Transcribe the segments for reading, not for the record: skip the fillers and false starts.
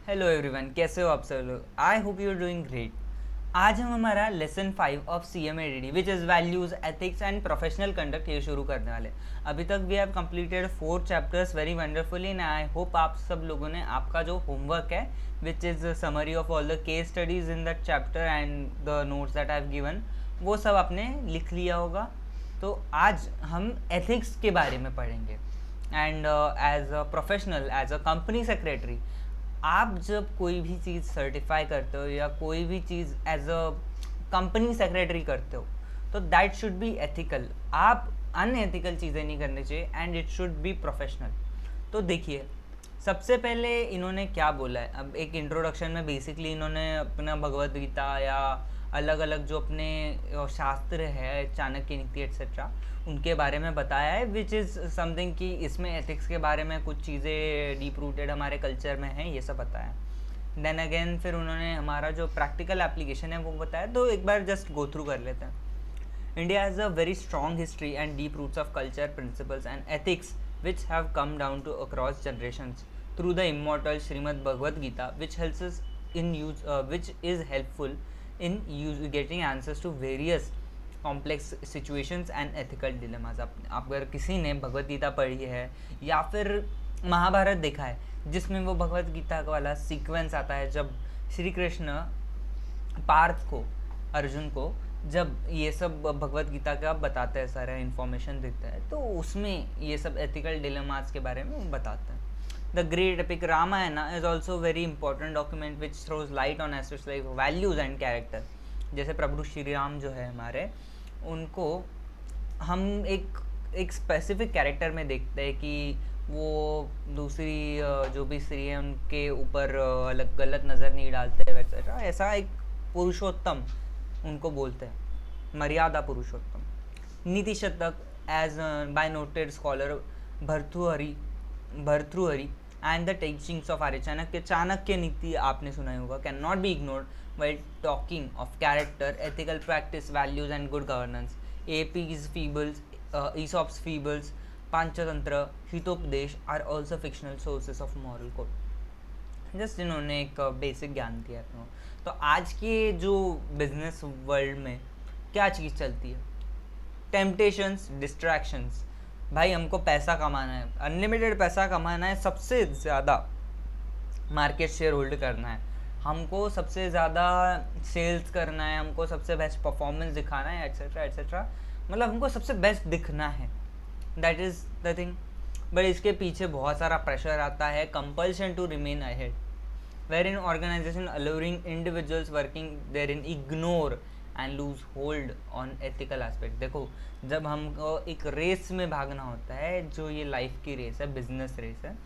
Hello everyone, कैसे हो आप सब लोग। I hope you are doing great. आज हम हमारा lesson 5 of CMADD which is values, ethics and professional conduct ये शुरू करने वाले। अभी तक we have completed 4 chapters very wonderfully and I hope आप सब लोगों ने आपका जो होमवर्क है which is summary of all the case studies in that chapter and the notes that I have given, वो सब आपने लिख लिया होगा। तो आज हम एथिक्स के बारे में पढ़ेंगे and as a professional, as a company secretary, आप जब कोई भी चीज़ सर्टिफाई करते हो या कोई भी चीज़ एज अ कंपनी सेक्रेटरी करते हो तो दैट शुड बी एथिकल। आप अनएथिकल चीज़ें नहीं करनी चाहिए and it should be professional. तो देखिए, सबसे पहले इन्होंने क्या बोला है। अब एक इंट्रोडक्शन में बेसिकली इन्होंने अपना भगवत गीता या अलग अलग जो अपने शास्त्र है, चाणक्य नीति एट्सेट्रा, उनके बारे में बताया है विच इज़ समथिंग कि इसमें एथिक्स के बारे में कुछ चीज़ें डीप रूटेड हमारे कल्चर में हैं, ये सब बताया। देन अगेन फिर उन्होंने हमारा जो प्रैक्टिकल एप्लीकेशन है वो बताया। तो एक बार जस्ट गो थ्रू कर लेते हैं। India has a very strong history and deep roots of culture, principles, and ethics which have come down to across generations through the immortal Srimad Bhagavad Gita, which helps us which is helpful in getting answers to various complex situations and ethical dilemmas. आप अगर किसी ने भगवद गीता पढ़ी है या फिर महाभारत देखा है जिसमें वो भगवद गीता वाला सीक्वेंस आता है जब श्री कृष्ण पार्थ को, अर्जुन को जब ये सब भगवत गीता का बताते हैं, सारा इन्फॉर्मेशन देता है, तो उसमें ये सब एथिकल डिलेमास के बारे में बताते हैं। The great epic Ramayana is also very important document which throws light on aspects like values and character. जैसे प्रभु श्री राम जो है हमारे, उनको हम एक स्पेसिफिक कैरेक्टर में देखते हैं कि वो दूसरी जो भी स्त्री है उनके ऊपर अलग गलत नज़र नहीं डालते वैसा, ऐसा एक पुरुषोत्तम उनको बोलते हैं, मर्यादा पुरुषोत्तम। Niti Shataka as by noted scholar Bhartrihari and the teachings of Arya Chanakya. Chanakya Niti आपने सुना ही होगा, can not be ignored while talking of character, ethical practice, values and good governance. AP's Fables, Aesop's Fables, Panchatantra, Hitopadesh are also fictional sources of moral code. Just इन्होंने एक basic ज्ञान दिया था। तो आज के जो बिजनेस वर्ल्ड में क्या चीज़ चलती है, टेम्पटेशंस, डिस्ट्रैक्शंस। भाई हमको पैसा कमाना है, अनलिमिटेड पैसा कमाना है, सबसे ज़्यादा मार्केट शेयर होल्ड करना है, हमको सबसे ज़्यादा सेल्स करना है, हमको सबसे बेस्ट परफॉर्मेंस दिखाना है, एट्सेट्रा एट्सेट्रा। मतलब हमको सबसे बेस्ट दिखना है, that is the thing. But इसके पीछे बहुत सारा प्रेशर आता है, compulsion to remain ahead, where in organisation alluring individuals working there in ignore and lose hold on ethical aspect. देखो, जब हमको एक रेस में भागना होता है, जो ये लाइफ की रेस है, बिजनेस रेस है,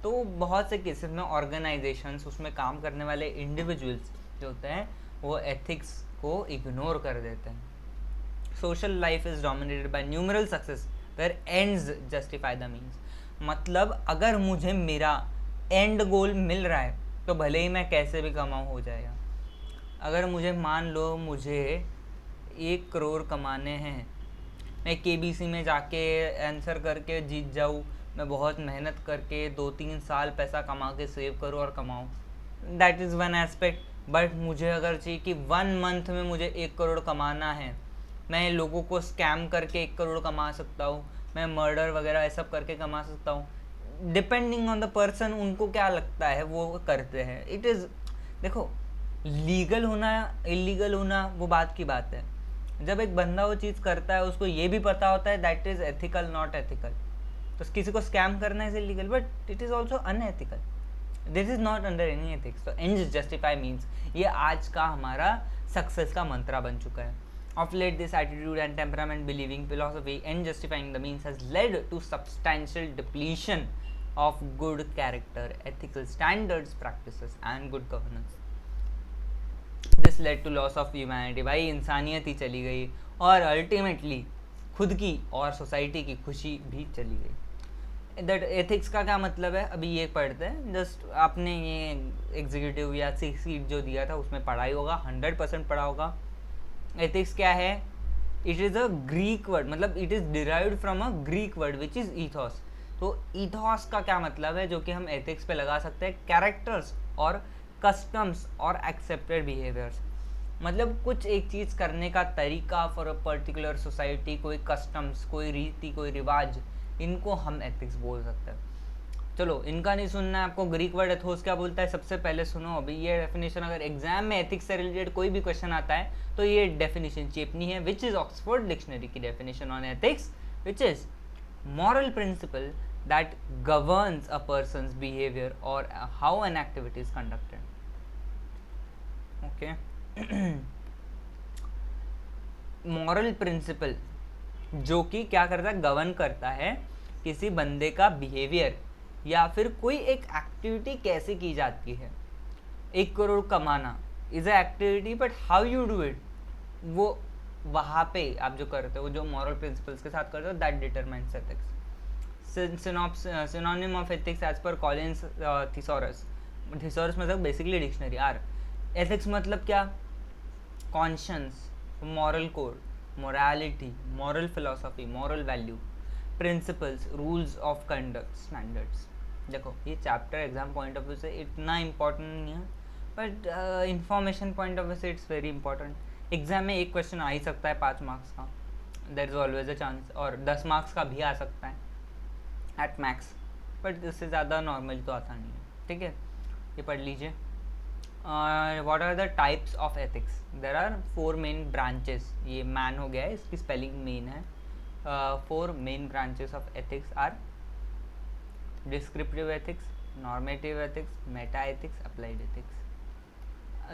तो बहुत से केसेस में ऑर्गेनाइजेशंस, उसमें काम करने वाले इंडिविजुअल्स जो होते हैं वो एथिक्स को इग्नोर कर देते हैं। Social life is dominated by numeral success where ends justify the means. मतलब अगर मुझे मेरा एंड गोल मिल रहा है तो भले ही मैं कैसे भी कमाऊँ हो जाएगा। अगर मुझे मान लो मुझे 1 करोड़ कमाने हैं, मैं KBC में जाके आंसर करके जीत जाऊँ, मैं बहुत मेहनत करके 2-3 साल पैसा कमा के सेव करूँ और कमाऊँ, that is one aspect. But मुझे अगर चाहिए कि 1 मंथ में मुझे 1 करोड़ कमाना है, मैं लोगों को स्कैम करके 1 करोड़ कमा सकता हूँ, मैं मर्डर वगैरह ये सब करके कमा सकता हूँ। डिपेंडिंग ऑन द पर्सन, उनको क्या लगता है वो करते हैं। इट इज़, देखो, लीगल होना इलीगल होना वो बात की बात है। जब एक बंदा वो चीज़ करता है, उसको ये भी पता होता है that is ethical not ethical. तो किसी को स्कैम करना is illegal but it is also unethical, this is not under any ethics. तो एंड्स जस्टिफाई मीन्स ये आज का हमारा सक्सेस का मंत्रा बन चुका है। Of late, this attitude and temperament believing philosophy and justifying the means has led to substantial depletion of good character, ethical standards, practices, and good governance. This led to loss of humanity. भाई इंसानियत ही चली गई और ultimately खुद की और society की खुशी भी चली गई। दैट एथिक्स का क्या मतलब है, अभी ये पढ़ते हैं। जस्ट आपने ये एग्जीक्यूटिव या सीट जो दिया था उसमें पढ़ाई होगा, 100% पढ़ा होगा। एथिक्स क्या है? It is a Greek word, मतलब it is derived from a Greek word which is ethos. तो ईथॉस का क्या मतलब है, जो कि हम एथिक्स पे लगा सकते हैं? कैरेक्टर्स और कस्टम्स और एक्सेप्टेड बिहेवियर्स। मतलब कुछ एक चीज़ करने का तरीका फॉर अ पर्टिकुलर सोसाइटी, कोई कस्टम्स, कोई रीति, कोई रिवाज, इनको हम एथिक्स बोल सकते हैं। चलो इनका नहीं सुनना है आपको, ग्रीक वर्ड एथोस क्या बोलता है सबसे पहले सुनो अभी ये डेफिनेशन। अगर एग्जाम में एथिक्स से रिलेटेड कोई भी क्वेश्चन आता है तो ये डेफिनेशन चेपनी है, विच इज ऑक्सफोर्ड डिक्शनरी की definition on ethics, which is moral principle that governs a person's behavior or how an activity is conducted. Okay. Moral principle जो कि क्या करता है, गवर्न करता है किसी बंदे का बिहेवियर या फिर कोई एक एक्टिविटी कैसे की जाती है। 1 करोड़ कमाना is a activity, but how you do it, वो वहाँ पे आप जो करते हो, जो मॉरल प्रिंसिपल्स के साथ करते हो, that determines ethics. Synonym of ethics as per Collins thesaurus. Thesaurus मतलब बेसिकली डिक्शनरी। आर एथिक्स मतलब क्या, conscience, moral code, morality, moral philosophy, moral value, principles, rules of conduct, standards. देखो ये chapter exam point of view से इतना important नहीं है, but information point of view से इट्स वेरी इंपॉर्टेंट। एग्जाम में एक क्वेश्चन आ ही सकता है 5 मार्क्स का, there is always a chance, और 10 मार्क्स का भी आ सकता है एट मैक्स, बट इससे ज़्यादा नॉर्मली तो आता नहीं है। ठीक है, ये पढ़ लीजिए। what are the types of ethics? there are 4 main branches। ये मैन हो गया है, इसकी स्पेलिंग मेन है। 4 main branches of ethics are descriptive ethics, normative ethics, meta ethics, applied ethics।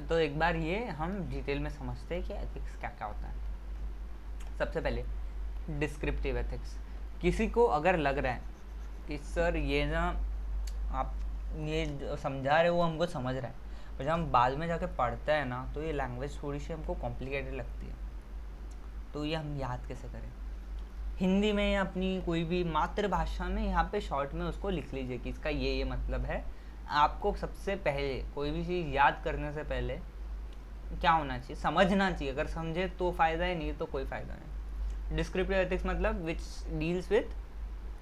तो एक बार ये हम डिटेल में समझते हैं कि एथिक्स क्या क्या होता है। सबसे पहले डिस्क्रिप्टिव एथिक्स। किसी को अगर लग रहा है कि सर ये ना आप ये समझा रहे हो हमको समझ रहा है, और जब हम बाद में जाके पढ़ते हैं ना तो ये लैंग्वेज थोड़ी सी हमको कॉम्प्लिकेटेड लगती है, तो ये हम याद कैसे करें। हिंदी में या अपनी कोई भी मातृभाषा में यहाँ पे शॉर्ट में उसको लिख लीजिए कि इसका ये मतलब है। आपको सबसे पहले कोई भी चीज़ याद करने से पहले क्या होना चाहिए, समझना चाहिए। अगर समझे तो फ़ायदा है, नहीं तो कोई फ़ायदा नहीं। डिस्क्रिप्टिव एथिक्स मतलब which deals with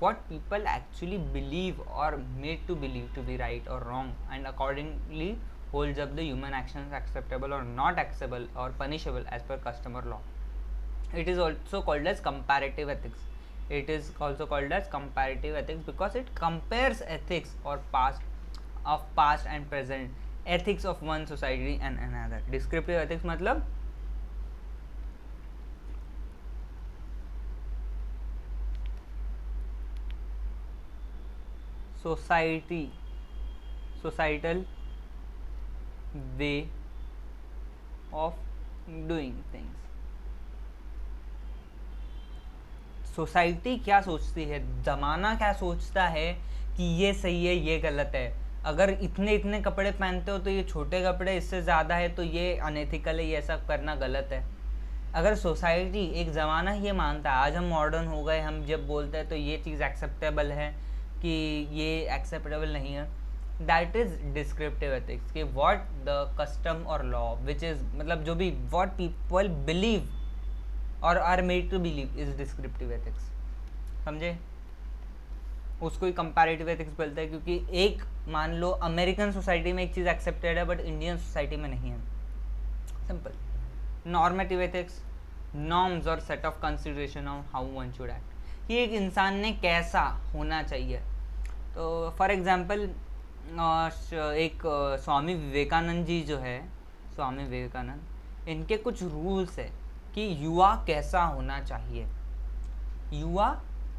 what people actually believe or made to believe to be right or wrong, and accordingly holds up the human actions acceptable or not acceptable or punishable as per custom or law. It is also called as comparative ethics. It is also called as comparative ethics because it compares ethics or past and present ethics of one society and another. Descriptive ethics मतलब societal way of doing things। Society क्या सोचती है, ज़माना क्या सोचता है कि ये सही है ये गलत है। अगर इतने कपड़े पहनते हो तो ये छोटे कपड़े, इससे ज़्यादा है तो ये अनएथिकल है, ये ऐसा करना गलत है। अगर सोसाइटी एक ज़माना ये मानता है, आज हम मॉडर्न हो गए, हम जब बोलते हैं तो ये चीज़ एक्सेप्टेबल है कि ये एक्सेप्टेबल नहीं है, दैट इज़ डिस्क्रिप्टिव एथिक्स। कि व्हाट द कस्टम और लॉ विच इज़ मतलब जो भी व्हाट पीपल बिलीव और are made to believe is descriptive ethics. समझे, उसको ही कंपैरेटिव एथिक्स बोलते हैं, क्योंकि एक मान लो अमेरिकन सोसाइटी में एक चीज़ एक्सेप्टेड है बट इंडियन सोसाइटी में नहीं है। सिंपल। नॉर्मेटिव एथिक्स, नॉर्म्स और set of consideration on how one should act, कि एक इंसान ने कैसा होना चाहिए। तो फॉर एग्जांपल एक स्वामी विवेकानंद जी जो है, स्वामी विवेकानंद, इनके कुछ रूल्स है कि युवा कैसा होना चाहिए, युवा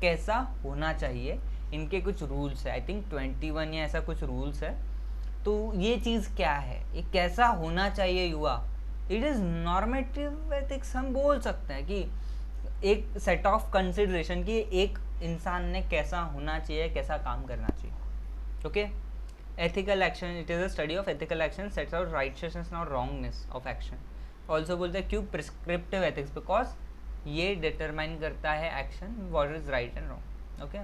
कैसा होना चाहिए, इनके कुछ रूल्स है। आई थिंक 21 या ऐसा कुछ रूल्स है। तो ये चीज़ क्या है, ये कैसा होना चाहिए युवा, इट इज़ नॉर्मेटिव एथिक्स। हम बोल सकते हैं कि एक सेट ऑफ कंसिडरेशन कि एक इंसान ने कैसा होना चाहिए, कैसा काम करना चाहिए। Okay. Ethical action, it is a study of ethical action sets out rightness और रॉन्गनेस ऑफ एक्शन। ऑल्सो बोलते हैं क्यों प्रिस्क्रिप्टिव एथिक्स, बिकॉज ये डिटरमाइन करता है action what is right and wrong. Okay.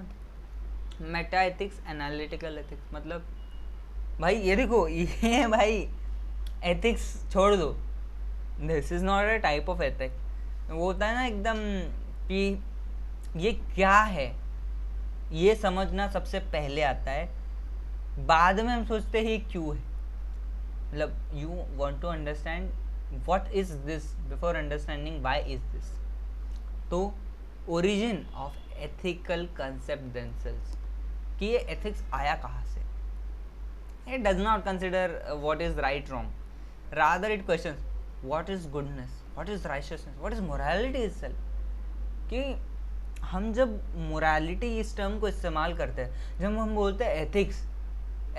Meta ethics, analytical ethics, मतलब भाई ये देखो ये भाई एथिक्स छोड़ दो, this is not a type of ethic. वो होता है ना एकदम कि ये क्या है, ये समझना सबसे पहले आता है, बाद में हम सोचते हैं ये क्यों है। मतलब you want to understand what is this before understanding why is this. तो origin of ethical concept themselves, कि ये एथिक्स आया कहाँ से. It does not consider what is right wrong. Rather, it questions what is goodness, what is righteousness, what is morality itself. कि हम जब morality इस टर्म को इस्तेमाल करते हैं, जब हम बोलते हैं एथिक्स,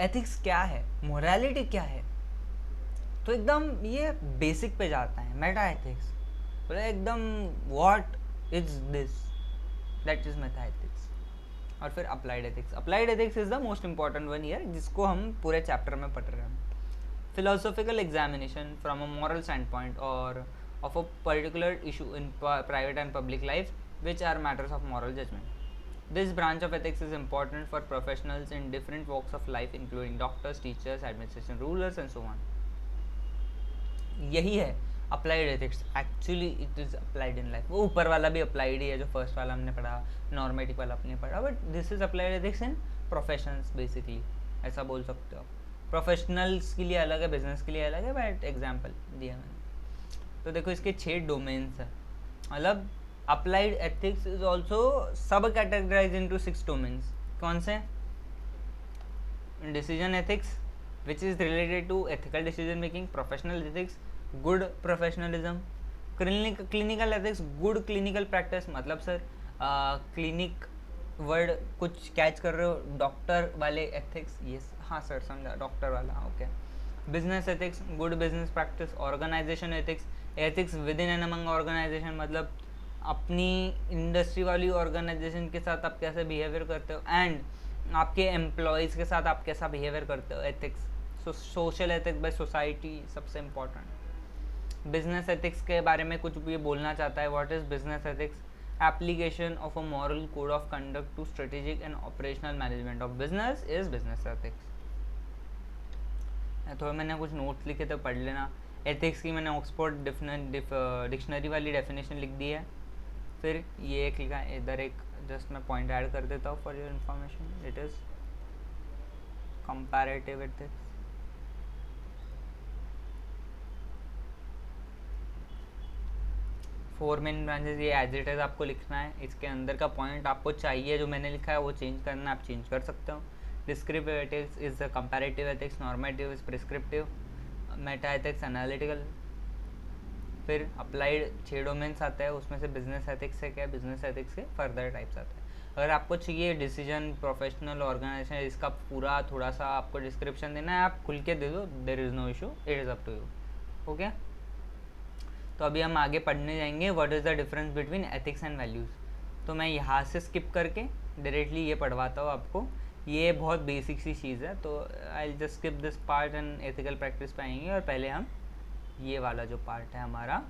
एथिक्स क्या है, मोरालिटी क्या है, तो एकदम ये बेसिक पे जाता है. मेटा एथिक्स बोले एकदम what is this, that is meta ethics. और फिर applied ethics. Applied ethics is the most important one year, जिसको हम पूरे चैप्टर में पढ़ रहे हैं. Philosophical examination from a moral stand point और of a particular issue in private and public life which are matters of moral judgment. This branch of ethics is important for professionals in different walks of life including doctors, teachers, administration, rulers and so on. यही है applied ethics. Actually it is applied in life. वो ऊपर वाला भी applied ही है जो first वाला हमने पढ़ा, नॉर्मेटिक वाला आपने पढ़ा, but this is applied ethics in professions basically, ऐसा बोल सकते हो. प्रोफेशनल्स के लिए अलग है, बिजनेस के लिए अलग है, बट एग्जाम्पल दिया मैंने. तो देखो इसके 6 डोमेन्स हैं. मतलब applied ethics is also subcategorise into 6 domains. कौन से? Decision ethics which is related to ethical decision making. Professional ethics good professionalism. Clinical ethics good clinical practice. मतलब सर क्लिनिक वर्ड कुछ कैच कर रहे हो, doctor वाले एथिक्स. Yes हाँ सर समझा, डॉक्टर वाला. Okay. Business ethics good business practice. Organisation ethics ethics within and among organisation, मतलब अपनी इंडस्ट्री वाली ऑर्गेनाइजेशन के साथ आप कैसे बिहेवियर करते हो एंड आपके एम्प्लॉयज़ के साथ आप कैसा बिहेवियर करते हो. Ethics. Social ethics by society सबसे इम्पॉर्टेंट. बिजनेस एथिक्स के बारे में कुछ भी बोलना चाहता है. What is business ethics? Application of a moral code of conduct to strategic and operational management of business is business ethics. थोड़ा मैंने कुछ नोट्स लिखे थे, पढ़ लेना. एथिक्स की मैंने ऑक्सफोर्ड डिक्शनरी वाली डेफिनेशन लिख दी है. फिर ये एक लिखा है इधर, एक जस्ट मैं पॉइंट ऐड कर देता हूँ for your information. It is comparative ethics. Four main branches, ये एज इट इज आपको लिखना है. इसके अंदर का पॉइंट आपको चाहिए जो मैंने लिखा है वो चेंज करना है, आप चेंज कर सकते हो. Descriptive ethics is comparative ethics. Normative is prescriptive. Meta ethics analytical. फिर अप्लाइड 6 डोमेन्स आते हैं, उसमें से बिजनेस एथिक्स से क्या है, बिजनेस एथिक्स के फर्दर टाइप्स आते हैं. अगर आपको चाहिए डिसीजन प्रोफेशनल ऑर्गेनाइजेशन, इसका पूरा थोड़ा सा आपको डिस्क्रिप्शन देना है, आप खुल के दे दो, there is no issue, it is up to you. Okay. तो अभी हम आगे पढ़ने जाएंगे what is the difference between ethics and values. तो मैं यहाँ से स्किप करके डायरेक्टली ये पढ़वाता हूँ आपको. ये बहुत बेसिक सी चीज़ है, तो I just skip this part and ethical practice पे आएंगे. और पहले हम ये वाला जो पार्ट है हमारा,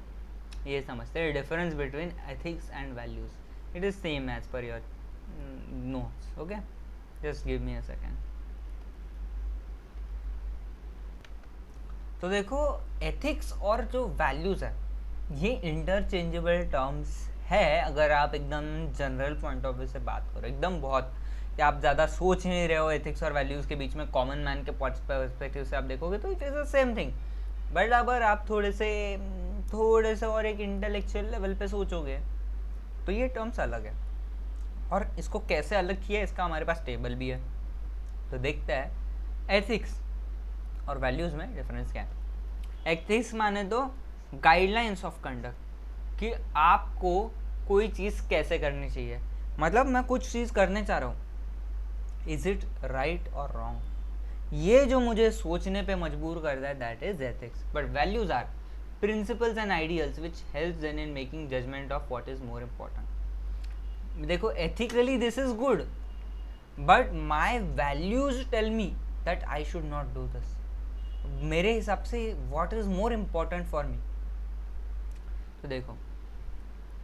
ये समझते हैं difference between ethics and values. It is same as per your notes. Okay, just give me a second. तो देखो एथिक्स और जो वैल्यूज़ है ये इंटरचेंजेबल टर्म्स है अगर आप एकदम जनरल पॉइंट ऑफ व्यू से बात करो. एकदम बहुत कि आप ज़्यादा सोच नहीं रहे हो एथिक्स और वैल्यूज़ के बीच में, कॉमन मैन के पर्सपेक्टिव से आप देखोगे तो it is the same thing. But अगर आप थोड़े से और एक इंटेलेक्चुअल लेवल पे सोचोगे तो ये टर्म्स अलग है. और इसको कैसे अलग किया है इसका हमारे पास टेबल भी है. तो देखते हैं एथिक्स और वैल्यूज़ में डिफरेंस क्या है. एथिक्स माने तो गाइडलाइंस ऑफ कंडक्ट, कि आपको कोई चीज़ कैसे करनी चाहिए. मतलब मैं कुछ चीज़ करने चाह रहा हूँ, इज़ इट राइट और रॉन्ग, ये जो मुझे सोचने पे मजबूर करता है, that is ethics. But values are principles and ideals which helps then in making judgement of what is more important. देखो ethically this is good, but my values tell me that I should not do this. मेरे हिसाब से what is more important for me. तो देखो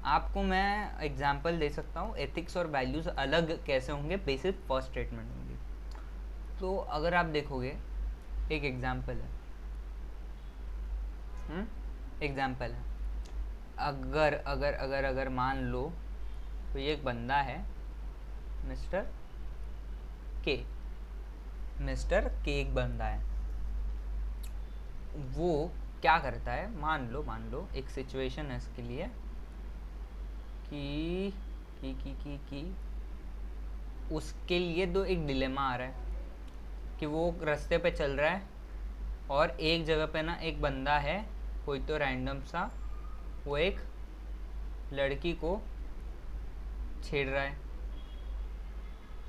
आपको मैं example दे सकता हूँ एथिक्स और वैल्यूज अलग कैसे होंगे बेसिक फर्स्ट स्टेटमेंट होंगे. तो अगर आप देखोगे एक एग्जाम्पल है, अगर अगर अगर अगर मान लो तो ये एक बंदा है मिस्टर के एक बंदा है. वो क्या करता है, मान लो एक सिचुएशन है इसके लिए कि उसके लिए एक डिलेमा आ रहा है कि वो रास्ते पे चल रहा है और एक जगह पे ना एक बंदा है, कोई तो रैंडम सा, वो एक लड़की को छेड़ रहा है।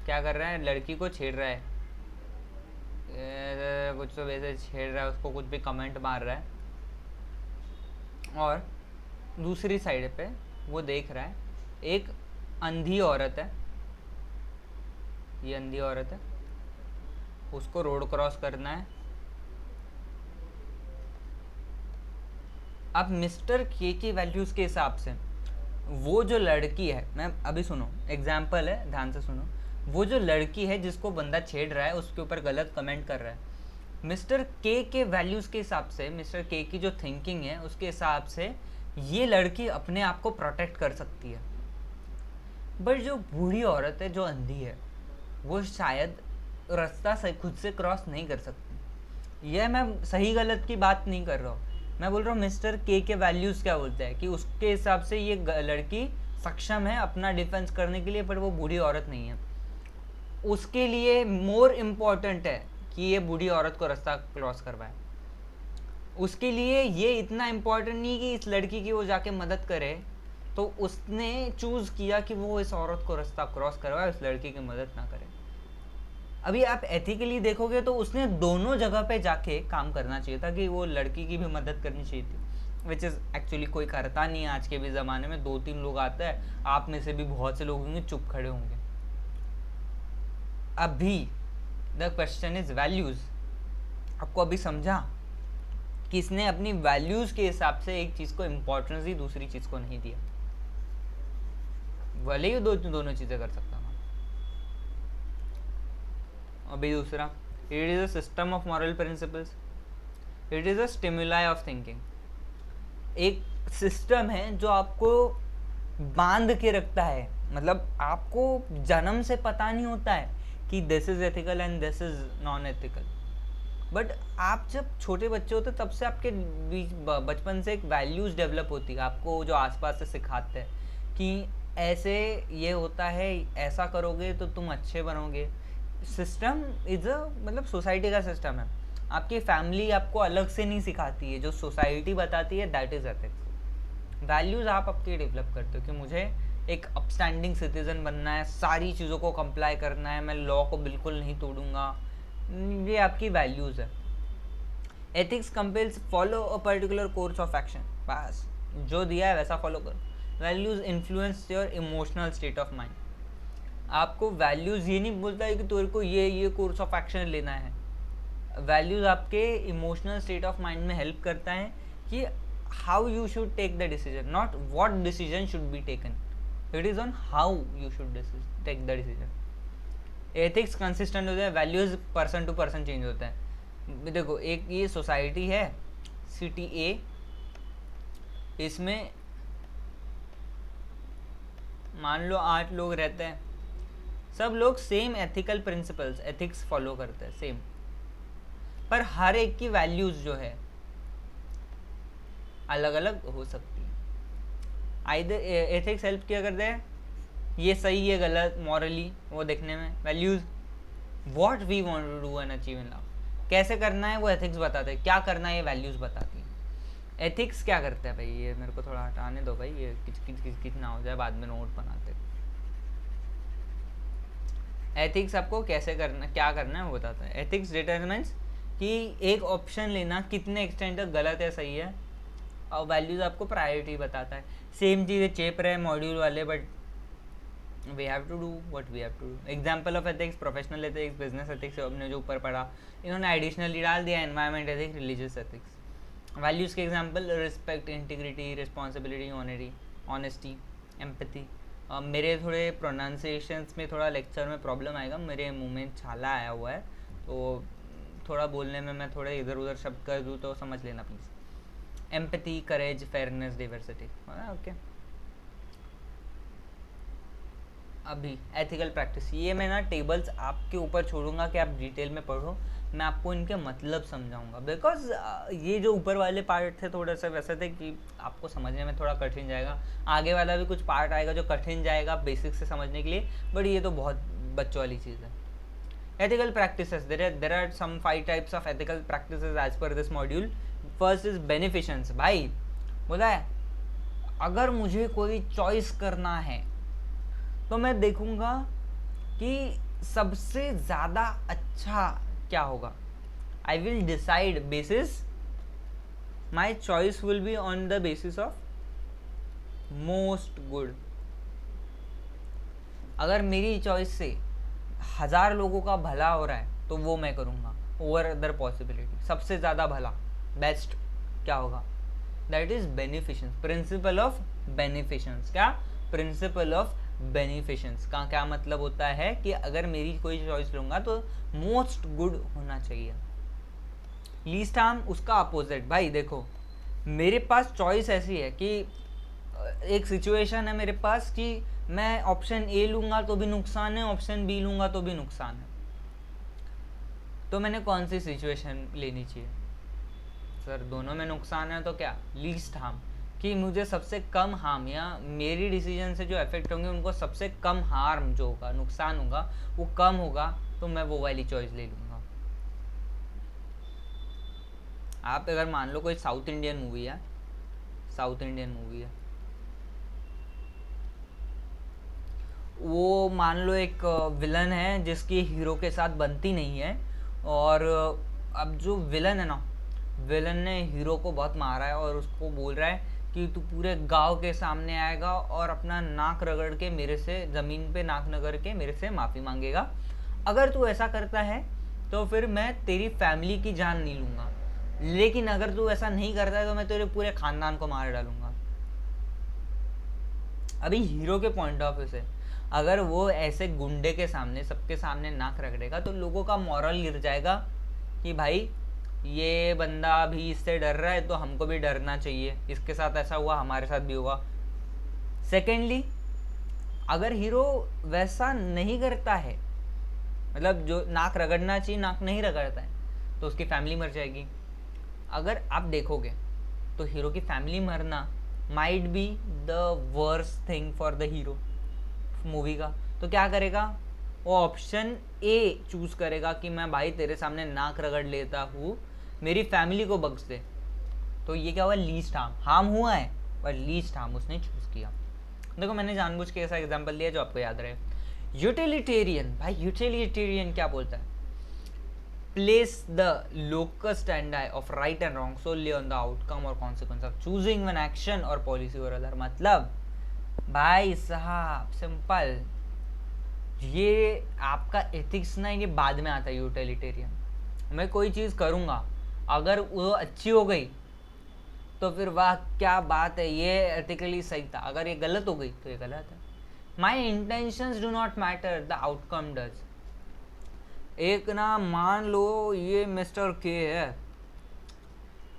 क्या कर रहा है, लड़की को छेड़ रहा है, कुछ तो वैसे छेड़ रहा है उसको, कुछ भी कमेंट मार रहा है। और दूसरी साइड पे वो देख रहा है एक अंधी औरत है, ये अंधी औरत है, उसको रोड क्रॉस करना है। अब मिस्टर के की वैल्यूज़ के हिसाब से वो जो लड़की है, मैं अभी सुनो, एग्जाम्पल है, ध्यान से सुनो, वो जो लड़की है जिसको बंदा छेड़ रहा है उसके ऊपर गलत कमेंट कर रहा है, मिस्टर के वैल्यूज़ के हिसाब से, मिस्टर के की जो थिंकिंग है उसके हिसाब से ये लड़की अपने आप को प्रोटेक्ट कर सकती है। बट जो बूढ़ी औरत है, जो अंधी है, वो शायद रास्ता से खुद से क्रॉस नहीं कर सकती। यह मैं सही गलत की बात नहीं कर रहा हूँ, मैं बोल रहा हूँ मिस्टर के वैल्यूज़ क्या बोलते हैं कि उसके हिसाब से ये लड़की सक्षम है अपना डिफेंस करने के लिए, पर वो बूढ़ी औरत नहीं है। उसके लिए मोर इम्पॉर्टेंट है कि ये बूढ़ी औरत को रास्ता क्रॉस करवाए। उसके लिए ये इतना इम्पोर्टेंट नहीं कि इस लड़की की वो जाके मदद करे, तो उसने चूज़ किया कि वो इस औरत को रास्ता क्रॉस करवाए, उस लड़की की मदद ना करे। अभी आप एथिकली देखोगे तो उसने दोनों जगह पे जाके काम करना चाहिए था कि वो लड़की की भी मदद करनी चाहिए थी, विच इज़ एक्चुअली कोई करता नहीं है आज के भी ज़माने में। 2-3 लोग आते हैं, आप में से भी बहुत से लोग होंगे चुप खड़े होंगे। अभी द क्वेश्चन इज वैल्यूज़। आपको अभी समझा कि इसने अपनी वैल्यूज़ के हिसाब से एक चीज़ को इम्पोर्टेंस दी, दूसरी चीज़ को नहीं दिया। भले ही दोनों चीज़ें कर सकता हूँ। अभी दूसरा, it is a system of moral principles, it is a stimuli of thinking. एक सिस्टम है जो आपको बांध के रखता है, मतलब आपको जन्म से पता नहीं होता है कि this is ethical and this is non ethical, but आप जब छोटे बच्चे होते तब से आपके बीच बचपन से एक वैल्यूज़ डेवलप होती है, आपको जो आसपास से सिखाते हैं कि ऐसे ये होता है, ऐसा करोगे तो तुम अच्छे बनोगे। सिस्टम इज़ अ, मतलब सोसाइटी का सिस्टम है, आपकी फैमिली आपको अलग से नहीं सिखाती है, जो सोसाइटी बताती है दैट इज़ एथिक्स। वैल्यूज़ आप अपनी डेवलप करते हो कि मुझे एक अपस्टैंडिंग सिटीज़न बनना है, सारी चीज़ों को कंप्लाई करना है, मैं लॉ को बिल्कुल नहीं तोड़ूंगा, ये आपकी वैल्यूज़ है। Ethics compels follow a particular course of action, बस जो दिया है वैसा फॉलो करो। Values influence your emotional state of mind. आपको वैल्यूज़ ये नहीं बोलता है कि तेरे को ये कोर्स ऑफ एक्शन लेना है। वैल्यूज़ आपके इमोशनल स्टेट ऑफ माइंड में हेल्प करता है कि how you should take the decision, not what decision should be taken, it is on how you should take the decision. Ethics consistent होता है, values person to person change होता है। देखो एक ये सोसाइटी है सिटी ए, इसमें मान लो 8 लोग रहते हैं, सब लोग same ethical principles ethics follow करते हैं सेम, पर हर एक की वैल्यूज़ जो है अलग अलग हो सकती है। आइदर एथिक्स हेल्प किया करते हैं ये सही है गलत मॉरली वो देखने में, values what we want to do and achieve in love, कैसे करना है वो एथिक्स बताते हैं, क्या करना है ये वैल्यूज़ बताती है। एथिक्स क्या करते हैं भाई, ये मेरे को थोड़ा हटाने दो भाई, ये किच ना हो जाए बाद में नोट बनाते। एथिक्स आपको कैसे करना, क्या करना है वो बताता है। एथिक्स डिटरमिन्स कि एक ऑप्शन लेना कितने एक्सटेंड तक गलत है सही है, और वैल्यूज़ आपको प्रायोरिटी बताता है। सेम चीज़ें चेप रहे मॉड्यूल वाले, but we have to do what we have to do. Example of ethics, professional ethics, business ethics, हमने जो ऊपर पढ़ा, इन्होंने एडिशनली डाल दिया environment ethics, religious ethics. Values के example respect, integrity, responsibility, honesty, empathy. मेरे थोड़े प्रोनाउंसिएशंस में थोड़ा लेक्चर में प्रॉब्लम आएगा, मेरे मुंह में छाला आया हुआ है, तो थोड़ा बोलने में मैं थोड़े इधर उधर शब्द कर दूँ तो समझ लेना please. Empathy, courage, fairness, diversity, okay. अभी एथिकल प्रैक्टिस, ये मैं ना टेबल्स आपके ऊपर छोड़ूंगा कि आप डिटेल में पढ़ो, मैं आपको इनके मतलब समझाऊंगा, बिकॉज ये जो ऊपर वाले पार्ट थे थोड़ा सा वैसे थे कि आपको समझने में थोड़ा कठिन जाएगा, आगे वाला भी कुछ पार्ट आएगा जो कठिन जाएगा बेसिक से समझने के लिए, बट ये तो बहुत बच्चों वाली चीज़ है। Ethical practices, there are some 5 types of ethical practices as per this module. First is beneficence. भाई बोला है अगर मुझे कोई चॉइस करना है तो मैं देखूंगा कि सबसे ज़्यादा अच्छा क्या होगा। I will decide basis, my choice will be on the basis of most good. अगर मेरी चॉइस से 1000 लोगों का भला हो रहा है तो वो मैं करूँगा ओवर अदर पॉसिबिलिटी। सबसे ज़्यादा भला, बेस्ट क्या होगा, दैट इज़ बेनिफिशंस, प्रिंसिपल ऑफ बेनिफिशंस। क्या प्रिंसिपल ऑफ बेनिफिशंस का क्या मतलब होता है कि अगर मेरी कोई चॉइस लूँगा तो मोस्ट गुड होना चाहिए। लीस्ट हार्म उसका अपोजिट। भाई देखो मेरे पास चॉइस ऐसी है कि एक सिचुएशन है मेरे पास कि मैं ऑप्शन ए लूँगा तो भी नुकसान है, ऑप्शन बी लूँगा तो भी नुकसान है, तो मैंने कौन सी सिचुएशन लेनी चाहिए? सर दोनों में नुकसान है तो क्या, लीस्ट हार्म, कि मुझे सबसे कम हार्म या मेरी डिसीजन से जो इफेक्ट होंगे उनको सबसे कम हार्म जो होगा, नुकसान होगा वो कम होगा, तो मैं वो वाली चॉइस ले लूँगा। आप अगर मान लो कोई साउथ इंडियन मूवी है, वो मान लो एक विलन है जिसकी हीरो के साथ बनती नहीं है, और अब जो विलन है ना, विलन ने हीरो को बहुत मारा है और उसको बोल रहा है कि तू पूरे गांव के सामने आएगा और अपना नाक रगड़ के मेरे से, ज़मीन पे नाक रगड़ के मेरे से माफ़ी मांगेगा। अगर तू ऐसा करता है तो फिर मैं तेरी फैमिली की जान नहीं लूँगा, लेकिन अगर तू ऐसा नहीं करता है तो मैं तेरे पूरे ख़ानदान को मार डालूँगा। अभी हीरो के पॉइंट ऑफ व्यू से अगर वो ऐसे गुंडे के सामने, सबके सामने नाक रगड़ेगा तो लोगों का मॉरल गिर जाएगा कि भाई ये बंदा अभी इससे डर रहा है तो हमको भी डरना चाहिए, इसके साथ ऐसा हुआ हमारे साथ भी होगा। सेकेंडली अगर हीरो वैसा नहीं करता है, मतलब जो नाक रगड़ना चाहिए नाक नहीं रगड़ता है, तो उसकी फैमिली मर जाएगी। अगर आप देखोगे तो हीरो की फैमिली मरना might be the worst thing for the hero movie का। तो क्या करेगा वो, ऑप्शन ए चूज करेगा कि मैं भाई तेरे सामने नाक रगड़ लेता हूँ, मेरी फैमिली को बख्श दे। तो ये क्या हुआ, लीस्ट हार्म हुआ है पर लीस्ट हार्म उसने चूज किया। देखो मैंने जानबूझ के ऐसा एग्जांपल दिया जो आपको याद रहे। यूटिलिटेरियन, भाई यूटिलिटेरियन क्या बोलता है, place the locus standard of right and wrong solely on the outcome और consequence of choosing one action और पॉलिसी और अदर। मतलब भाई साहब सिंपल, ये आपका एथिक्स ना ये बाद में आता है। यूटिलिटेरियन, मैं कोई चीज़ करूँगा अगर वो अच्छी हो गई तो फिर वाह क्या बात है, ये एथिकली सही था, अगर ये गलत हो गई तो ये गलत है। My intentions do not matter, the outcome does. एक ना मान लो ये मिस्टर के है,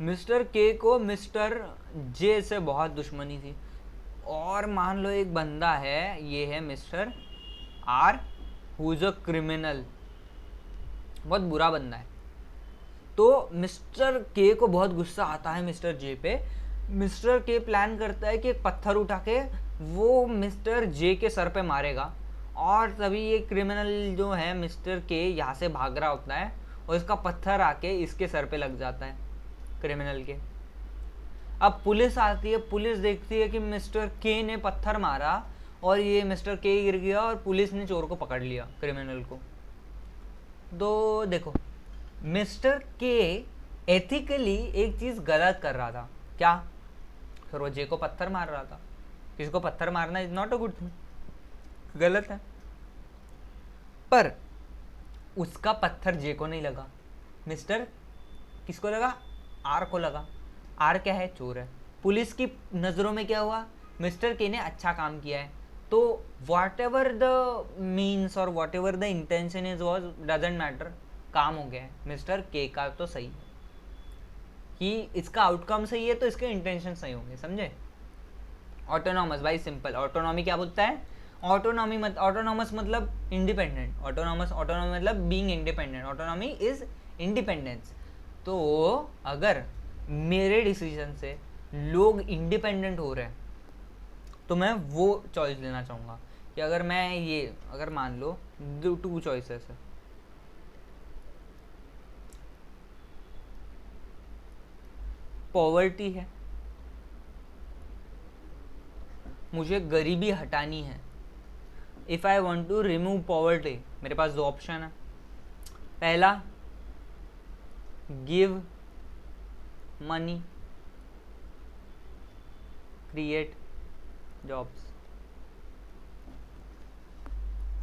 मिस्टर के को मिस्टर जे से बहुत दुश्मनी थी, और मान लो एक बंदा है, ये है mister R who is a criminal, बहुत बुरा बंदा है। तो मिस्टर के को बहुत गुस्सा आता है मिस्टर जे पे। मिस्टर के प्लान करता है कि एक पत्थर उठा के वो मिस्टर जे के सर पे मारेगा, और तभी ये क्रिमिनल जो है मिस्टर के यहाँ से भाग रहा होता है और इसका पत्थर आके इसके सर पे लग जाता है क्रिमिनल के। अब पुलिस आती है, पुलिस देखती है कि मिस्टर के ने पत्थर मारा और ये मिस्टर के गिर गया और पुलिस ने चोर को पकड़ लिया, क्रिमिनल को। तो देखो मिस्टर के एथिकली एक चीज़ गलत कर रहा था, क्या, फिर वो जे को पत्थर मार रहा था। किसी को पत्थर मारना is not a good thing, गलत है। पर उसका पत्थर जे को नहीं लगा, मिस्टर किसको लगा, आर को लगा। आर क्या है, चोर है। पुलिस की नज़रों में क्या हुआ, मिस्टर के ने अच्छा काम किया है, तो वॉट एवर द मीन्स और what ever the intention is was doesn't matter, काम हो गया है। मिस्टर के का तो सही है कि इसका आउटकम सही है तो इसके इंटेंशन सही होंगे, समझे। ऑटोनॉमस, भाई सिंपल, ऑटोनॉमी क्या बोलता है, ऑटोनॉमस मतलब इंडिपेंडेंट, ऑटोनॉमी मतलब being independent, autonomy is independence. तो अगर मेरे डिसीजन से लोग इंडिपेंडेंट हो रहे हैं तो मैं वो चॉइस लेना चाहूँगा कि अगर मान लो 2 चॉइसेस है, पॉवर्टी है, मुझे गरीबी हटानी है। If I want to remove poverty, मेरे पास 2 ऑप्शन है। पहला, give money, create jobs.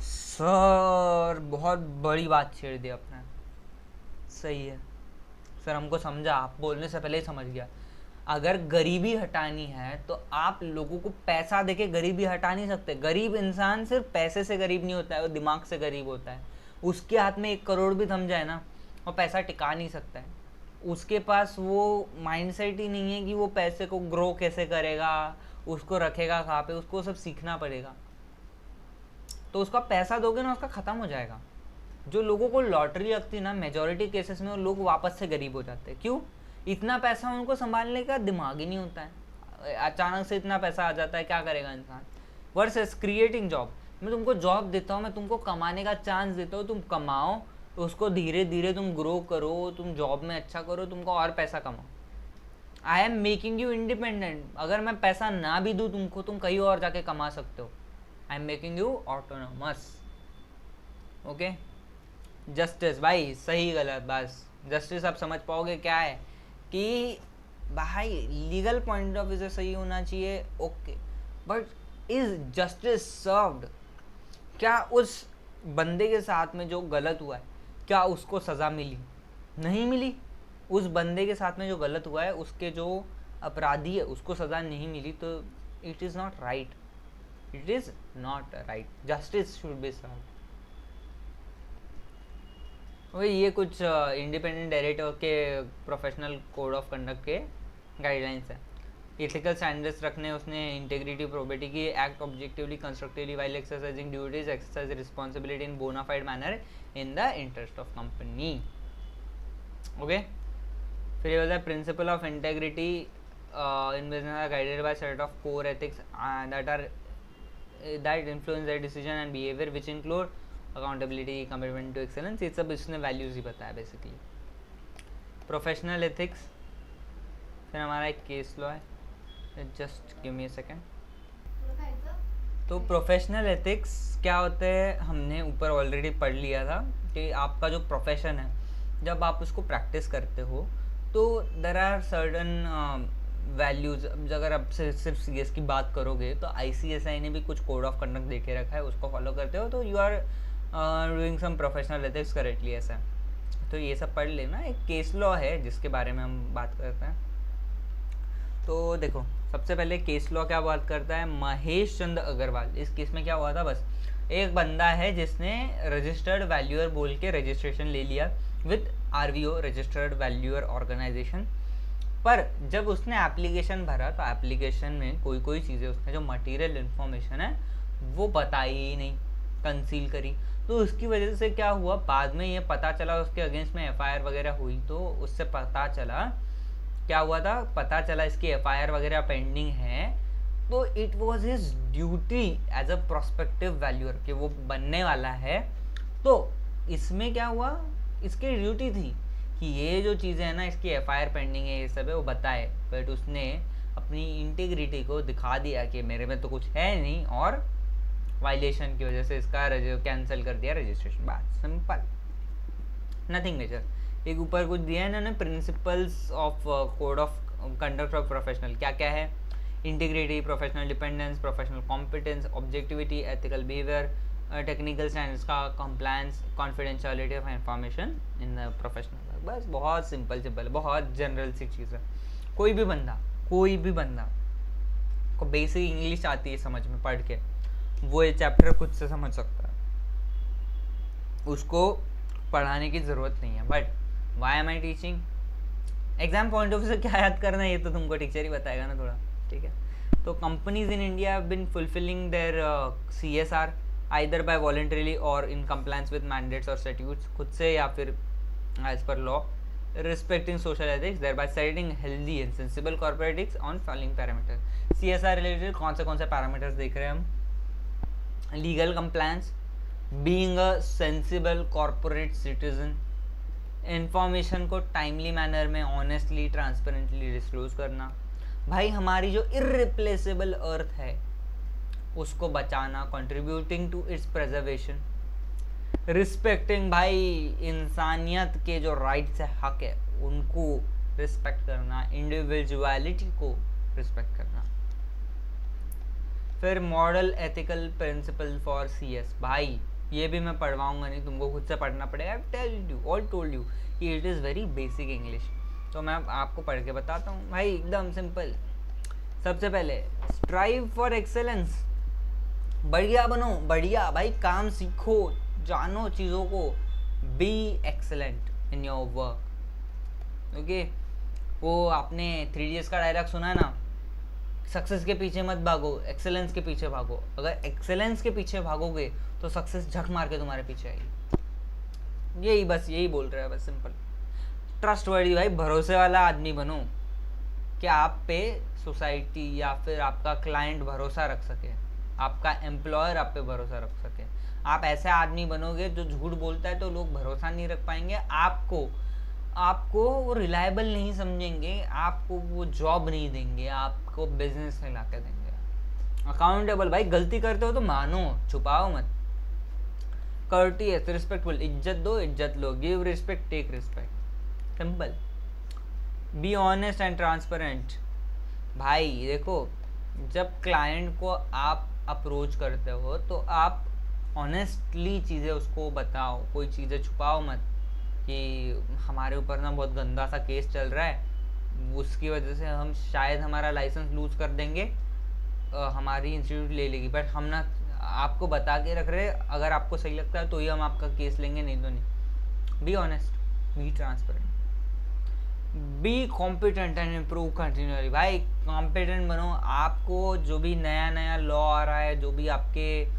Sir बहुत बड़ी बात छेड़ दी आपने। सही है सर, हमको समझा, आप बोलने से पहले ही समझ गया। अगर गरीबी हटानी है तो आप लोगों को पैसा देके गरीबी हटा नहीं सकते। गरीब इंसान सिर्फ पैसे से गरीब नहीं होता है, वो दिमाग से गरीब होता है। उसके हाथ में 1 करोड़ भी थम जाए ना, वो पैसा टिका नहीं सकता है। उसके पास वो माइंडसेट ही नहीं है कि वो पैसे को ग्रो कैसे करेगा, उसको रखेगा कहाँ पे, उसको सब सीखना पड़ेगा। तो उसका पैसा दोगे ना, उसका ख़त्म हो जाएगा। जो लोगों को लॉटरी लगती है ना, मेजॉरिटी केसेस में वो लोग वापस से गरीब हो जाते हैं। क्यों? इतना पैसा उनको संभालने का दिमाग ही नहीं होता है। अचानक से इतना पैसा आ जाता है, क्या करेगा इंसान। वर्सेस क्रिएटिंग जॉब, मैं तुमको जॉब देता हूँ, मैं तुमको कमाने का चांस देता हूँ, तुम कमाओ, तो उसको धीरे धीरे तुम ग्रो करो, तुम जॉब में अच्छा करो, तुमको और पैसा कमाओ। I am making you independent. अगर मैं पैसा ना भी दूँ तुमको, तुम कहीं और जाके कमा सकते हो। I am making you autonomous. Okay, justice भाई, सही गलत बस जस्टिस आप समझ पाओगे क्या है कि भाई लीगल पॉइंट ऑफ व्यू से सही होना चाहिए, okay, but is justice served? क्या उस बंदे के साथ में जो गलत हुआ है, क्या उसको सज़ा मिली? नहीं मिली। उस बंदे के साथ में जो गलत हुआ है, उसके जो अपराधी है, उसको सज़ा नहीं मिली, तो it is not right, it is not right. Justice should be served. वही ये कुछ इंडिपेंडेंट डायरेक्टर के प्रोफेशनल कोड ऑफ कंडक्ट के गाइडलाइंस है। एथिकल स्टैंडर्ड्स रखने उसने, इंटेग्रिटी, प्रोबेटी की, act objectively constructively while exercising duties, exercise responsibility in bona fide manner in the interest of company. Okay, फिर ये होता है principle of integrity in business are guided by set of core ethics that influence their decision and behavior, which include accountability, commitment to excellence। ये सब इसने values ही बताया basically. Professional ethics, फिर हमारा एक केस लॉ है, just give me a second. तो professional ethics क्या होते हैं, हमने ऊपर ऑलरेडी पढ़ लिया था कि आपका जो प्रोफेशन है, जब आप उसको प्रैक्टिस करते हो तो देयर आर सर्टन वैल्यूज। अगर आप सिर्फ सीएस की बात करोगे तो आईसीएसआई ने भी कुछ कोड ऑफ कंडक्ट दे के रखा है, उसको फॉलो करते हो तो you are doing some professional ethics correctly. ऐसा तो ये सब पढ़ लेना। एक केस लॉ है जिसके बारे में हम बात करते हैं। तो देखो, सबसे पहले केस लॉ क्या बात करता है, महेश चंद्र अग्रवाल। इस केस में क्या हुआ था, बस एक बंदा है जिसने रजिस्टर्ड वैल्यूअर बोल के रजिस्ट्रेशन ले लिया विद आरवीओ, रजिस्टर्ड वैल्यूअर ऑर्गेनाइजेशन। पर जब उसने एप्लीकेशन भरा तो एप्लीकेशन में कोई चीज़ें, उसने जो मटेरियल इन्फॉर्मेशन है वो बताई ही नहीं, कंसील करी। तो उसकी वजह से क्या हुआ, बाद में ये पता चला, उसके अगेंस्ट में एफआईआर वगैरह हुई, तो उससे पता चला क्या हुआ था, पता चला इसकी एफआईआर वगैरह पेंडिंग है। तो it was his duty as a prospective valuer कि वो बनने वाला है। तो इसमें क्या हुआ, इसकी ड्यूटी थी कि ये जो चीज़ें हैं ना, इसकी एफआईआर पेंडिंग है, ये सब है, वो बताए। बट उसने अपनी इंटीग्रिटी को दिखा दिया कि मेरे में तो कुछ है नहीं, और वायलेशन की वजह से इसका कैंसिल कर दिया रजिस्ट्रेशन। बात सिंपल, नथिंग मेजर। एक ऊपर कुछ दिया है इन्होंने, principles of code of conduct of professional. क्या क्या है, integrity, professional dependence, professional competence, objectivity, ethical behaviour, technical standards का compliance, confidentiality of information in professional. बस बहुत सिंपल, बहुत जनरल सी चीज़ है। कोई भी बंदा को बेसिक इंग्लिश आती है समझ में पढ़ के, वो ये चैप्टर खुद से समझ सकता है, उसको पढ़ाने की ज़रूरत नहीं है। But why am I teaching, exam point of view से क्या याद करना है ये तो तुमको टीचर ही बताएगा ना थोड़ा, ठीक है। तो companies in India have been fulfilling their CSR either by voluntarily और इन कंप्लायंस विद मैंडेट्स और स्टैट्यूट्स, खुद से या फिर as per law, respecting social ethics, thereby setting healthy and sensible corporate ethics on following parameters. CSR related कौन से parameters देख रहे हैं हम? Legal compliance, being a sensible corporate citizen, information को टाइमली मैनर में ऑनेस्टली ट्रांसपेरेंटली डिस्क्लोज करना, भाई हमारी जो इररिप्लेसेबल अर्थ है उसको बचाना, contributing to its preservation, respecting भाई इंसानियत के जो राइट्स है, हक है, उनको रिस्पेक्ट करना, इंडिविजुअलिटी को रिस्पेक्ट करना। फिर model ethical principle for CS, भाई ये भी मैं पढ़वाऊंगा नहीं, तुमको खुद से पढ़ना पड़ेगा। आई टोल्ड यू कि it is very basic English, तो मैं आपको पढ़ के बताता हूँ भाई, एकदम सिंपल। सबसे पहले स्ट्राइव फॉर एक्सेलेंस, बढ़िया बनो, बढ़िया भाई, काम सीखो, जानो चीज़ों को, be excellent in your work. Okay, वो आपने 3 Idiots का डायलॉग सुना है ना, सक्सेस के पीछे मत भागो, एक्सेलेंस के पीछे भागो। अगर एक्सेलेंस के पीछे भागोगे तो सक्सेस झक मार के तुम्हारे पीछे आएगी। यही बस, यही बोल रहा है बस, सिंपल। ट्रस्टवर्दी भाई, भरोसे वाला आदमी बनो, कि आप पे सोसाइटी या फिर आपका क्लाइंट भरोसा रख सके, आपका एम्प्लॉयर आप पे भरोसा रख सके। आप ऐसे आदमी बनोगे जो झूठ बोलता है तो लोग भरोसा नहीं रख पाएंगे, आपको वो रिलायबल नहीं समझेंगे, आपको वो जॉब नहीं देंगे, आपको बिजनेस में ला के देंगे। अकाउंटेबल भाई, गलती करते हो तो मानो, छुपाओ मत। कर्टियस, रिस्पेक्टफुल, इज्जत दो, इज्जत लो, give respect, take respect, simple. Be honest and transparent, भाई देखो, जब क्लाइंट को आप अप्रोच करते हो तो आप ऑनेस्टली चीज़ें उसको बताओ, कोई चीज़ें छुपाओ मत कि हमारे ऊपर ना बहुत गंदा सा केस चल रहा है, उसकी वजह से हम शायद हमारा लाइसेंस लूज कर देंगे, हमारी इंस्टीट्यूट ले लेगी, बट हम ना आपको बता के रख रहे, अगर आपको सही लगता है तो ही हम आपका केस लेंगे, नहीं तो नहीं। Be honest, be transparent, be competent and improve continually, भाई कॉम्पिटेंट बनो। आपको जो भी नया नया लॉ आ रहा है, जो भी आपके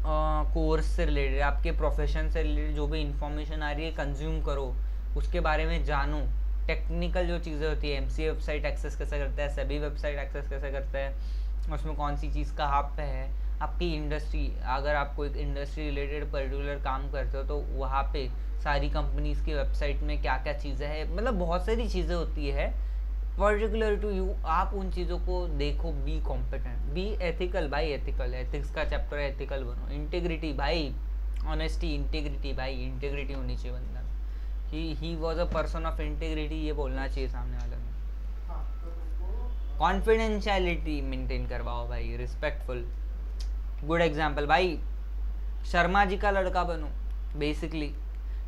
कोर्स से रिलेटेड, आपके प्रोफेशन से रिलेटेड जो भी इंफॉर्मेशन आ रही है, कंज्यूम करो, उसके बारे में जानो। टेक्निकल जो चीज़ें होती है, MCA वेबसाइट एक्सेस कैसे करता है, SEBI वेबसाइट एक्सेस कैसे करता है, उसमें कौन सी चीज़ कहाँ पे है, आपकी इंडस्ट्री, अगर आप कोई इंडस्ट्री रिलेटेड पर्टिकुलर काम करते हो तो वहाँ पे सारी कंपनीज़ की वेबसाइट में क्या क्या चीज़ें हैं, मतलब बहुत सारी चीज़ें होती है पर्टिकुलर टू यू, आप उन चीज़ों को देखो। बी कॉम्पिटेंट, बी एथिकल, भाई एथिकल, एथिक्स का चैप्टर है, एथिकल बनो। इंटीग्रिटी भाई, ऑनेस्टी, इंटीग्रिटी भाई, इंटीग्रिटी होनी चाहिए बंदा, he was a person of integrity, ये बोलना चाहिए सामने वाले में। कॉन्फिडेंशियलिटी मेंटेन करवाओ भाई, रिस्पेक्टफुल, गुड एग्जाम्पल, भाई शर्मा जी का लड़का बनो बेसिकली,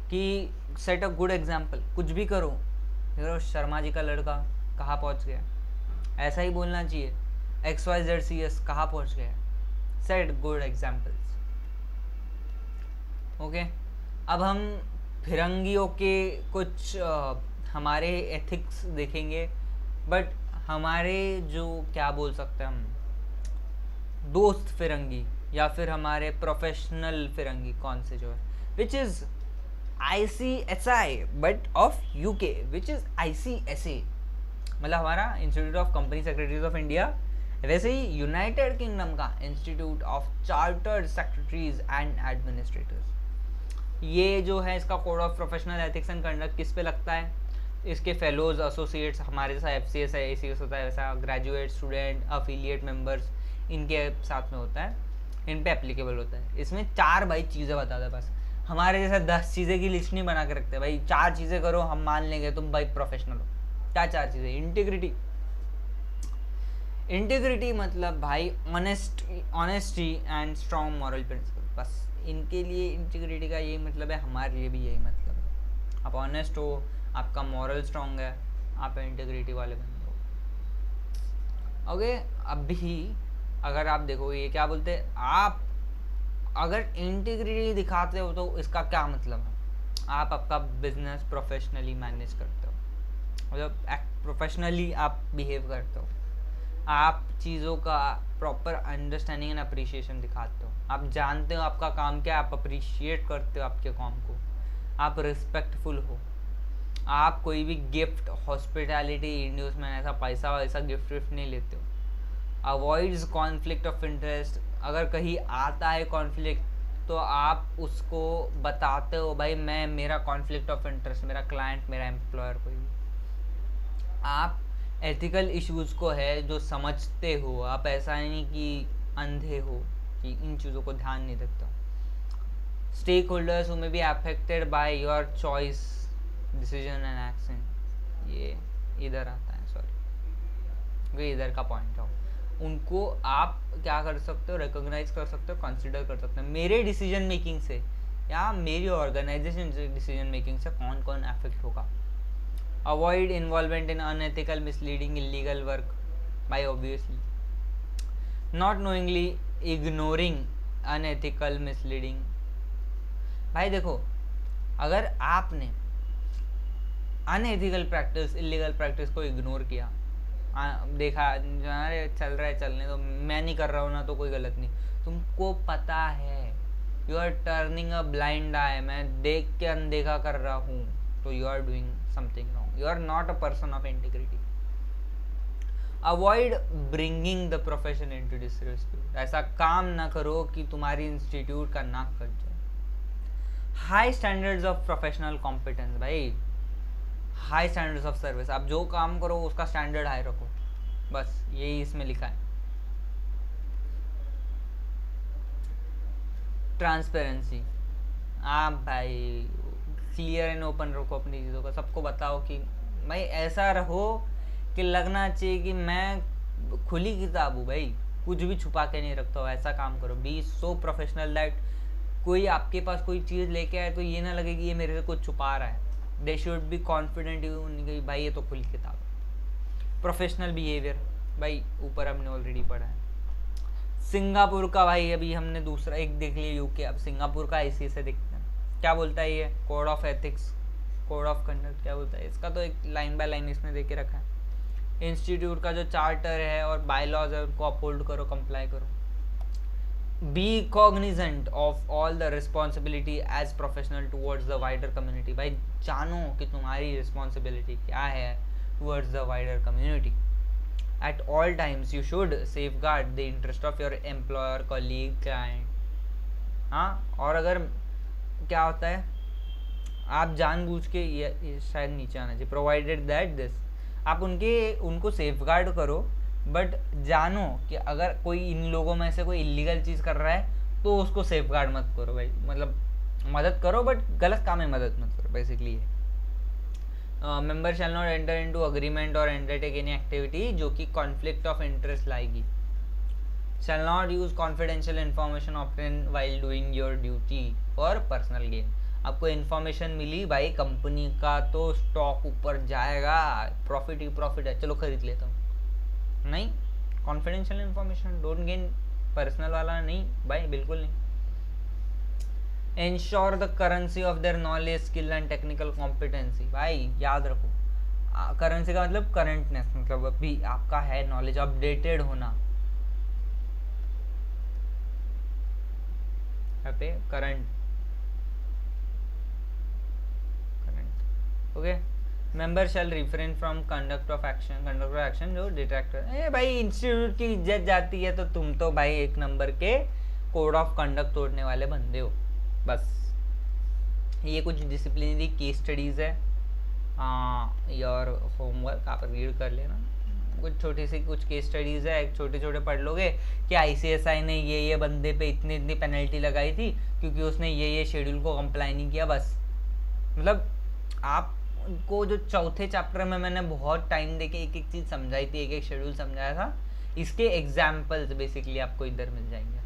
कि सेट अ गुड एग्जाम्पल, कुछ भी करो, देखो शर्मा जी का लड़का कहाँ पहुँच गया, ऐसा ही बोलना चाहिए। XYZ कहाँ पहुँच गया, सेट गुड एग्जाम्पल्स। ओके, अब हम फिरंगियों के कुछ हमारे एथिक्स देखेंगे, बट हमारे जो क्या बोल सकते हैं हम, दोस्त फिरंगी या फिर हमारे प्रोफेशनल फिरंगी कौन से जो है, which is ICSI but of UK, which is ICSA, मतलब हमारा institute of company secretaries of India, वैसे ही यूनाइटेड किंगडम का institute of chartered secretaries and administrators. ये जो है इसका code of professional ethics and conduct किस पे लगता है, इसके फेलोज, एसोसिएट्स, हमारे जैसा FCS है, ACS होता है, वैसा ग्रेजुएट, स्टूडेंट, अफिलिएट मेंबर्स, इनके साथ में होता है, इन पे एप्लीकेबल होता है। इसमें 4 भाई चीज़ें बता दे बस, हमारे जैसा 10 चीज़ें की लिस्ट नहीं बना के रखते भाई, 4 चीज़ें करो, हम मान लेंगे तुम भाई प्रोफेशनल हो। क्या 4 चीज़ें? इंटीग्रिटी, इंटीग्रिटी मतलब भाई honesty and strong moral principle, बस इनके लिए इंटीग्रिटी का यही मतलब है, हमारे लिए भी यही मतलब है। आप ऑनेस्ट हो, आपका मॉरल स्ट्रॉन्ग है, आप इंटीग्रिटी वाले बन दो। ओके, अभी अगर आप देखो ये क्या बोलते हैं, आप अगर इंटीग्रिटी दिखाते हो तो इसका क्या मतलब है, आप आपका बिजनेस प्रोफेशनली मैनेज करते हो, मतलब प्रोफेशनली आप बिहेव करते हो, आप चीज़ों का प्रॉपर अंडरस्टैंडिंग एंड अप्रिशिएशन दिखाते हो, आप जानते हो आपका काम क्या है, आप अप्रिशिएट करते हो आपके काम को, आप रिस्पेक्टफुल हो, आप कोई भी गिफ्ट हॉस्पिटैलिटी इंड्यूस में ऐसा पैसा वैसा गिफ्ट विफ्ट नहीं लेते हो। अवॉइड्स कॉन्फ्लिक्ट ऑफ इंटरेस्ट, अगर कहीं आता है कॉन्फ्लिक्ट तो आप उसको बताते हो, भाई मैं मेरा कॉन्फ्लिक्ट ऑफ इंटरेस्ट, मेरा क्लाइंट, मेरा एम्प्लॉयर कोई भी, आप एथिकल इश्यूज़ को है जो समझते हो, आप ऐसा नहीं कि अंधे हो कि इन चीज़ों को ध्यान नहीं देते हो। Stakeholders who may be affected by your choice, decision and action, ये इधर आता है, सॉरी ये इधर का पॉइंट है, उनको आप क्या कर सकते हो, रिकॉग्नाइज कर सकते हो, कंसिडर कर सकते हो। मेरे डिसीजन मेकिंग से या मेरी ऑर्गेनाइजेशन से डिसीजन मेकिंग से कौन कौन अफेक्ट होगा। Avoid involvement in unethical, misleading, illegal work by obviously not knowingly ignoring unethical, misleading. भाई देखो, अगर आपने अनएथिकल प्रैक्टिस, इलीगल प्रैक्टिस को इग्नोर किया, देखा अरे चल रहा है चलने तो, मैं नहीं कर रहा हूँ ना तो कोई गलत नहीं, तुमको पता है you are turning a blind eye, मैं देख के अनदेखा कर रहा हूँ, तो you are doing something wrong, you are not a person of integrity. Avoid bringing the profession into disrespect, ऐसा काम ना करो कि तुम्हारी इंस्टीट्यूट का नाक कट जाए। High standards of professional competence, भाई हाई स्टैंडर्ड्स ऑफ सर्विस, आप जो काम करो उसका स्टैंडर्ड हाई रखो, बस यही इसमें लिखा है। ट्रांसपेरेंसी, आप भाई क्लियर एंड ओपन रखो अपनी चीज़ों का, सबको बताओ कि भाई ऐसा रहो कि लगना चाहिए कि मैं खुली किताब हूँ भाई, कुछ भी छुपा के नहीं रखता हूँ, ऐसा काम करो। बी सो प्रोफेशनल दैट कोई आपके पास कोई चीज़ लेके आए तो ये ना लगे कि ये मेरे से कुछ छुपा रहा है। दे शुड बी कॉन्फिडेंट कि भाई ये तो खुली किताब है। प्रोफेशनल बिहेवियर, भाई ऊपर हमने ऑलरेडी पढ़ा है। सिंगापुर का, भाई अभी हमने दूसरा एक देख लिया यूके, अब सिंगापुर का ICS से देखते हैं क्या बोलता है। ये code of ethics, code of conduct क्या बोलता है, इसका तो एक लाइन बाय लाइन इसमें दे के रखा है। इंस्टीट्यूट का जो चार्टर है और बायलॉज है उनको अपहोल्ड करो, कंप्लाई करो। Be cognizant of all the responsibility as professional towards the wider community, भाई जानो कि तुम्हारी रिस्पॉन्सिबिलिटी क्या है towards the wider community. At all times you should safeguard the interest of your employer, colleague, client। हाँ, और अगर क्या होता है, आप जानबूझ के, ये शायद नीचे आना चाहिए, प्रोवाइडेड दैट दिस, आप उनको सेफगार्ड करो, बट जानो कि अगर कोई इन लोगों में से कोई इलीगल चीज़ कर रहा है तो उसको सेफगार्ड मत करो भाई, मतलब मदद करो बट गलत काम में मदद मत करो, बेसिकली ये। Member shall not enter into agreement और अंडरटेक एनी एक्टिविटी जो कि कॉन्फ्लिक्ट ऑफ इंटरेस्ट लाएगी। Shall not use confidential information obtain while doing your duty for personal gain. आपको इन्फॉर्मेशन मिली भाई कंपनी का तो स्टॉक ऊपर जाएगा, प्रॉफिट ही प्रॉफिट है, चलो खरीद लेता हूँ, नहीं, confidential information don't gain, personal वाला नहीं भाई, बिल्कुल नहीं। Ensure the currency of their knowledge, skill and technical competency, भाई याद रखो करेंसी का मतलब करंटनेस, मतलब अभी आपका है नॉलेज, अपडेटेड होना, पे current, okay. Member shell refrain from conduct of action जो डिट्रैक्टर, भाई इंस्टीट्यूट की इज्जत जाती है तो तुम तो भाई एक नंबर के कोड ऑफ कंडक्ट तोड़ने वाले बंदे हो, बस। ये कुछ डिसिप्लिनरी केस स्टडीज़ है, योर होमवर्क आप रीड कर लेना, कुछ छोटी सी कुछ केस स्टडीज़ है, छोटे छोटे पढ़ लोगे कि ICSI ने ये बंदे पे इतनी इतनी पेनल्टी लगाई थी क्योंकि उसने ये शेड्यूल को कंप्लाई नहीं किया, बस। मतलब आपको जो चौथे चैप्टर में मैंने बहुत टाइम दे के एक एक चीज़ समझाई थी, एक एक शेड्यूल समझाया था, इसके एग्जाम्पल्स बेसिकली आपको इधर मिल जाएंगे।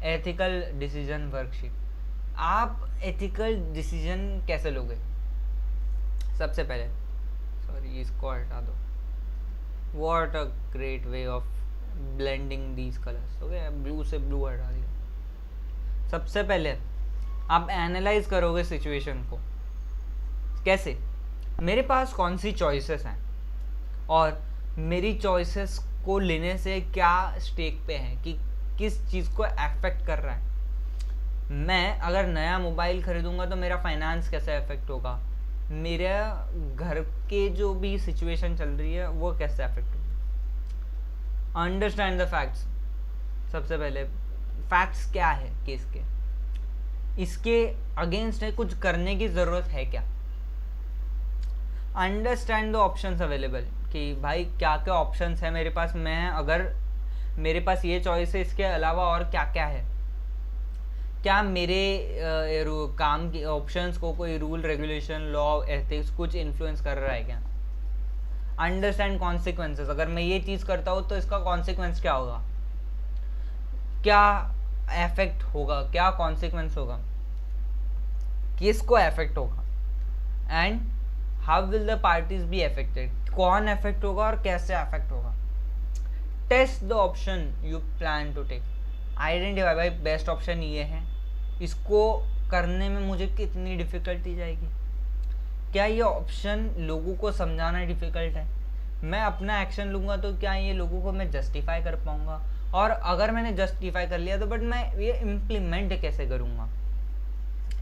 एथिकल डिसीजन वर्कशीट, आप एथिकल डिसीजन कैसे लोगे? सबसे पहले, सॉरी इसको हटा दो, what a great way of blending these colours, okay, blue से ब्लू हटा दिया। सबसे पहले आप एनालाइज करोगे सिचुएशन को, कैसे, मेरे पास कौन सी चॉइसेस हैं और मेरी चॉइसेस को लेने से क्या स्टेक पे है, कि किस चीज़ को अफेक्ट कर रहा है। मैं अगर नया मोबाइल खरीदूंगा तो मेरा फाइनेंस कैसे अफेक्ट होगा, मेरे घर के जो भी सिचुएशन चल रही है वो कैसे अफेक्ट होगा। Understand the facts. सबसे पहले फैक्ट्स क्या है केस के, इसके अगेंस्ट है कुछ करने की ज़रूरत है क्या। अंडरस्टैंड द ऑप्शंस अवेलेबल, कि भाई क्या क्या ऑप्शंस है मेरे पास, मैं अगर मेरे पास ये चॉइस है, इसके अलावा और क्या क्या है, क्या मेरे काम के ऑप्शंस को कोई रूल रेगुलेशन लॉ एथिक्स कुछ इन्फ्लुएंस कर रहा है क्या। अंडरस्टैंड कॉन्सिक्वेंसेस, अगर मैं ये चीज़ करता हूँ तो इसका कॉन्सिक्वेंस क्या होगा, क्या इफेक्ट होगा, क्या कॉन्सिक्वेंस होगा, किसको अफेक्ट होगा, and how will the parties be affected, कौन अफेक्ट होगा और कैसे अफेक्ट होगा। Test the option you plan to take, identify भाई बेस्ट ऑप्शन ये है, इसको करने में मुझे कितनी डिफ़िकल्टी जाएगी, क्या ये ऑप्शन लोगों को समझाना डिफ़िकल्ट है, मैं अपना एक्शन लूँगा तो क्या ये लोगों को मैं जस्टिफाई कर पाऊँगा, और अगर मैंने जस्टिफाई कर लिया तो बट मैं ये इम्प्लीमेंट कैसे करूँगा।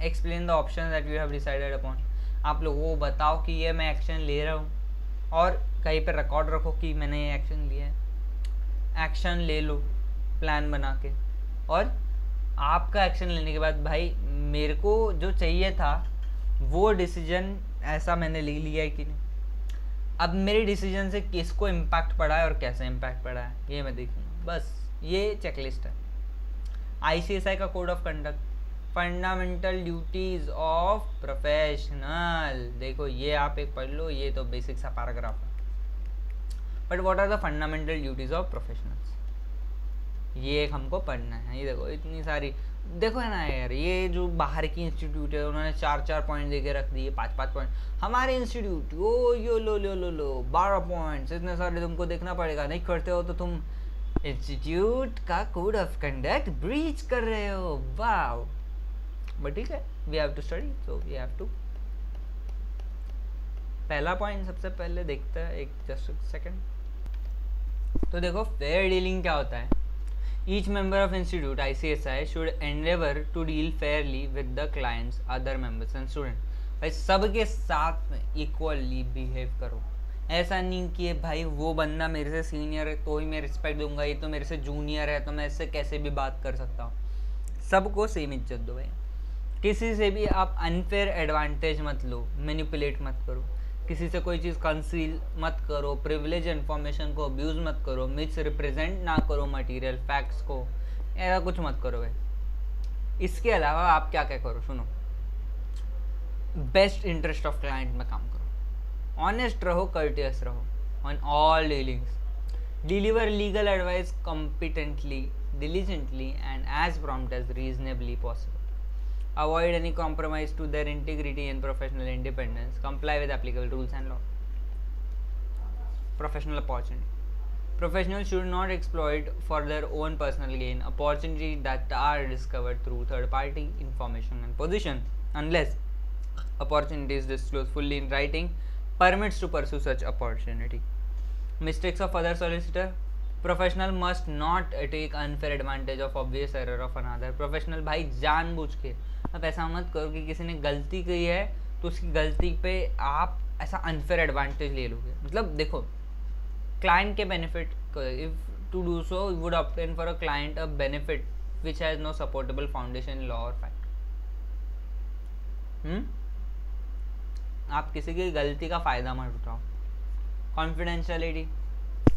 Explain the option that you have decided upon, आप लोगों को बताओ कि ये मैं एक्शन ले रहा हूँ, और कहीं पर रिकॉर्ड रखो कि मैंने ये एक्शन लिया है। एक्शन ले लो प्लान बना के, और आपका एक्शन लेने के बाद भाई मेरे को जो चाहिए था वो डिसीजन ऐसा मैंने ले लिया है कि नहीं, अब मेरे डिसीजन से किसको इम्पैक्ट पड़ा है और कैसे इम्पैक्ट पड़ा है ये मैं देखूँगा। बस ये चेकलिस्ट है। ICSI का code of conduct, fundamental duties of professional, देखो ये आप एक पढ़ लो, ये तो बेसिक सा पैराग्राफ है, but what are the fundamental duties of professionals, ये एक हमको पढ़ना है। ये देखो इतनी सारी, देखो है ना यार, ये जो बाहर की इंस्टीट्यूट है उन्होंने 4-4 पॉइंट दे के रख दिए, 5-5 पॉइंट। हमारे इंस्टीट्यूट ओ यो लो 12 पॉइंट्स, इतने सारे तुमको देखना पड़ेगा, नहीं करते हो तो तुम इंस्टीट्यूट का कोड ऑफ कंडक्ट ब्रीच कर रहे हो। वाह, बट ठीक है, we have to study, so we have to. पहला पॉइंट सबसे पहले देखते हैं, एक जस्ट सेकंड। तो देखो फेयर डीलिंग क्या होता है। Each member of institute ICSI should endeavor to deal fairly with the clients, other members and students। भाई सबके साथ में इक्वली बिहेव करो, ऐसा नहीं कि भाई वो बंदा मेरे से सीनियर है तो ही मैं रिस्पेक्ट दूंगा, ये तो मेरे से जूनियर है तो मैं इससे कैसे भी बात कर सकता हूँ। सबको सेम इज्जत दो भाई, किसी से भी आप अनफेयर एडवांटेज मत लो, मैनिपुलेट मत करो, किसी से कोई चीज़ कंसील मत करो, प्रिविलेज इन्फॉर्मेशन को अब्यूज़ मत करो, मिस रिप्रेजेंट ना करो मटेरियल फैक्ट्स को, ऐसा कुछ मत करो भाई। इसके अलावा आप क्या क्या करो सुनो, बेस्ट इंटरेस्ट ऑफ क्लाइंट में काम करो, ऑनेस्ट रहो, कर्टियस रहो on all dealings, deliver legal advice competently, diligently and as prompt as reasonably possible, avoid any compromise to their integrity and professional independence, comply with applicable rules and law. Professional opportunity, professionals should not exploit for their own personal gain opportunities that are discovered through third party information and position, unless opportunity is disclosed fully in writing permits to pursue such opportunity. Mistakes of other solicitor, professional must not take unfair advantage of obvious error of another। professional भाई जानबूझ के आप ऐसा मत करो कि किसी ने गलती की है तो उसकी गलती पे आप ऐसा अनफेयर एडवांटेज ले लोगे। मतलब देखो क्लाइंट के benefit, if to do so would obtain for a client a benefit which has no supportable foundation in law और फैक्ट। आप किसी की गलती का फ़ायदा मत उठाओ। कॉन्फिडेंशियलिटी,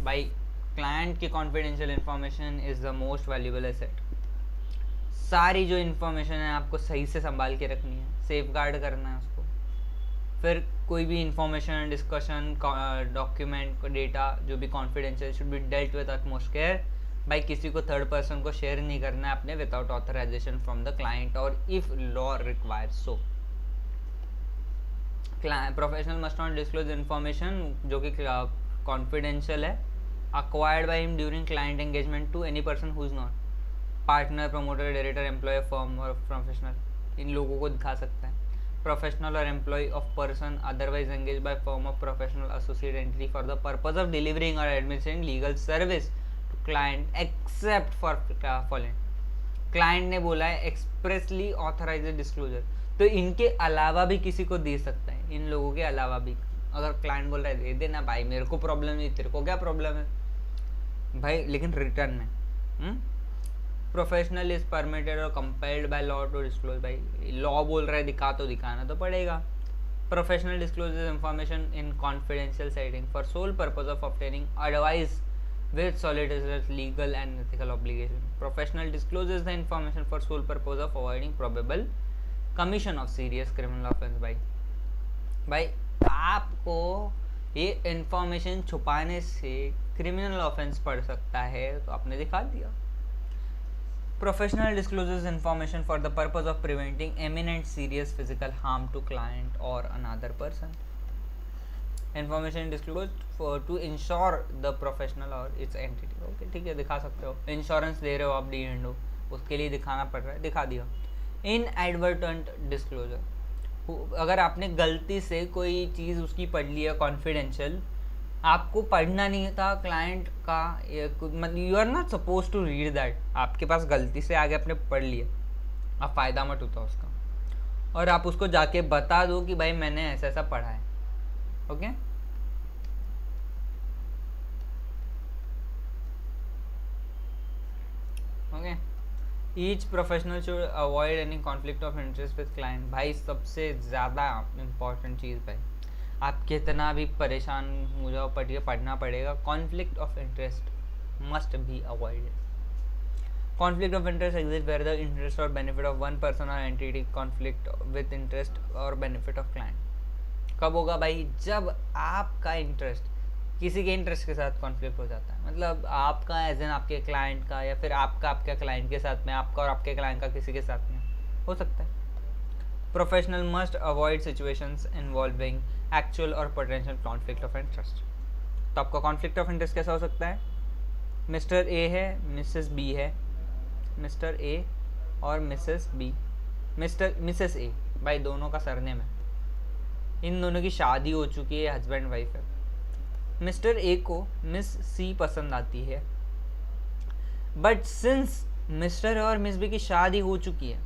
भाई क्लाइंट की confidential information is the most valuable asset. सारी जो इन्फॉर्मेशन है आपको सही से संभाल के रखनी है, सेफ गार्ड करना है उसको। फिर कोई भी इंफॉर्मेशन, डिस्कशन, डॉक्यूमेंट, डेटा जो भी confidential should be dealt with utmost care. भाई किसी को थर्ड पर्सन को शेयर नहीं करना है अपने without authorisation from the client और if law requires so. Professional must not disclose information जो कि कॉन्फिडेंशियल है acquired by him during client engagement to any person who is not partner, promoter, director, employer, firm और professional, इन लोगों को दिखा सकता है। professional or employee of person otherwise engaged by firm of professional associate entity for the purpose of delivering or administering legal service to client except for following. Client ने बोला है expressly authorise disclosure, तो इनके अलावा भी किसी को दे सकता है, इन लोगों के अलावा भी। अगर क्लाइंट बोल रहा है दे देना भाई, मेरे को प्रॉब्लम नहीं, तेरे को क्या प्रॉब्लम है भाई, लेकिन रिटर्न में प्रोफेशनल इज परमिटेड और compelled by law to disclose. भाई लॉ बोल रहा है दिखा तो दिखाना तो पड़ेगा। Professional discloses information in confidential setting for sole purpose of obtaining advice with solicitors legal and ethical obligation. Professional discloses the information for sole purpose of avoiding probable commission of serious criminal offense. भाई आपको ये information छुपाने से criminal offence पड़ सकता है, तो आपने दिखा दिया। Professional discloses information for the purpose of preventing imminent serious physical harm to client or another person. Information disclosed for to ensure the professional or its entity. Okay ठीक है, दिखा सकते हो। इंश्योरेंस दे रहे हो आप, डी एंड ओ, उसके लिए दिखाना पड़ रहा है, दिखा दिया। इनएडवर्टेंट डिस्क्लोजर, अगर आपने गलती से कोई चीज़ उसकी पढ़ ली है कॉन्फिडेंशियल, आपको पढ़ना नहीं था क्लाइंट का, मतलब you are not suppose to read that, आपके पास गलती से आगे आपने पढ़ लिया, अब फ़ायदा मत होता उसका, और आप उसको जाके बता दो कि भाई मैंने ऐसा ऐसा पढ़ा है। Okay okay each professional should avoid any conflict of interest with client. भाई सबसे ज़्यादा इम्पॉर्टेंट चीज़ भाई, आप कितना भी परेशान हो जाओ पढ़ना पड़ेगा, conflict of interest must be avoided. Conflict of interest exist where the interest और बेनिफिट ऑफ वन पर्सन और एंटिटी कॉन्फ्लिक्ट विद इंटरेस्ट और बेनिफिट ऑफ क्लाइंट। कब होगा भाई, जब आपका इंटरेस्ट किसी के इंटरेस्ट के साथ कॉन्फ्लिक्ट हो जाता है, मतलब आपका एज एन आपके क्लाइंट का, या फिर आपका आपके क्लाइंट के साथ में, आपका और आपके क्लाइंट का किसी के साथ में हो सकता है। Professional must avoid situations involving actual और पोटेंशियल कॉन्फ्लिक्ट ऑफ इंटरेस्ट। तो आपका कॉन्फ्लिक्ट ऑफ इंटरेस्ट कैसा हो सकता है, मिस्टर ए है, मिसेस बी है, मिस्टर ए और मिसेस बी, मिसेस ए, भाई दोनों का सरनेम है, इन दोनों की शादी हो चुकी है, हस्बैंड वाइफ है। मिस्टर ए को मिस सी पसंद आती है, बट सिंस मिस्टर और मिस बी की शादी हो चुकी है,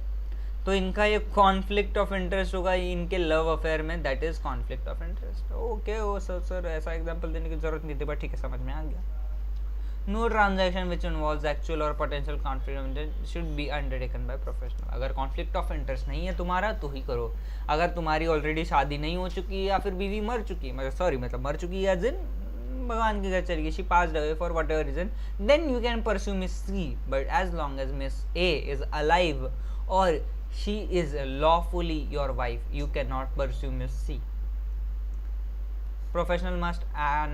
तो इनका ये कॉन्फ्लिक्ट ऑफ इंटरेस्ट होगा इनके लव अफेयर में, that is conflict of interest. Okay oh sir ऐसा एग्जांपल देने की जरूरत नहीं थी, बट ठीक है समझ में आ गया। No transaction which involves actual और potential conflict of interest should be undertaken by professional. अगर कॉन्फ्लिक्ट ऑफ इंटरेस्ट नहीं है तुम्हारा तो ही करो। अगर तुम्हारी ऑलरेडी शादी नहीं हो चुकी है या फिर बीवी मर चुकी है, मतलब मर चुकी है, जिन भगवान के घर चली गई, she passed away for whatever reason, then you can pursue miss C, but as long as miss A is alive और she is lawfully your wife, you can not pursue miss C. Professional must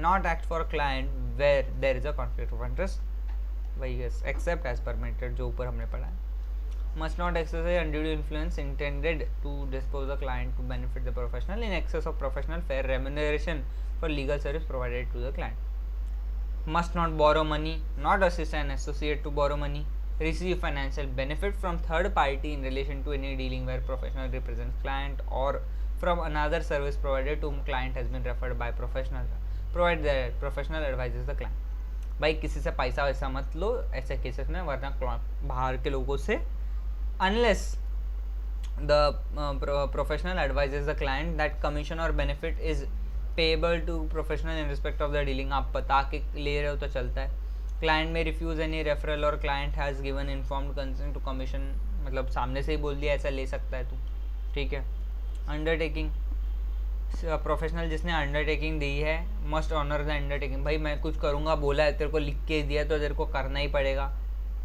not act for client where there is a conflict of interest, वही except as permitted, जो ऊपर हमने पढ़ा है। Must not exercise undue influence intended to dispose the client to benefit the professional in excess of professional fair remuneration for legal service provided to the client. Must not borrow money, not assist an associate to borrow money, receive financial benefit from third party in relation to any dealing where professional represents client, or from another service provided to whom client has been referred by professional, provided that professional advises the client। भाई किसी से पैसा वैसा मत लो ऐसे cases में, वरना बाहर के लोगों से, unless the professional advises the client that commission or benefit is payable to professional in respect of the dealing। आप बता के ले रहे हो तो चलता है। client may refuse any referral और client has given informed consent to commission, मतलब सामने से ही बोल दिया ऐसा ले सकता है तू, ठीक है। अंडरटेकिंग, प्रोफेशनल जिसने अंडरटेकिंग दी है मस्ट ऑनर द अंडरटेकिंग। भाई मैं कुछ करूँगा बोला है, तेरे को लिख के दिया तो तेरे को करना ही पड़ेगा,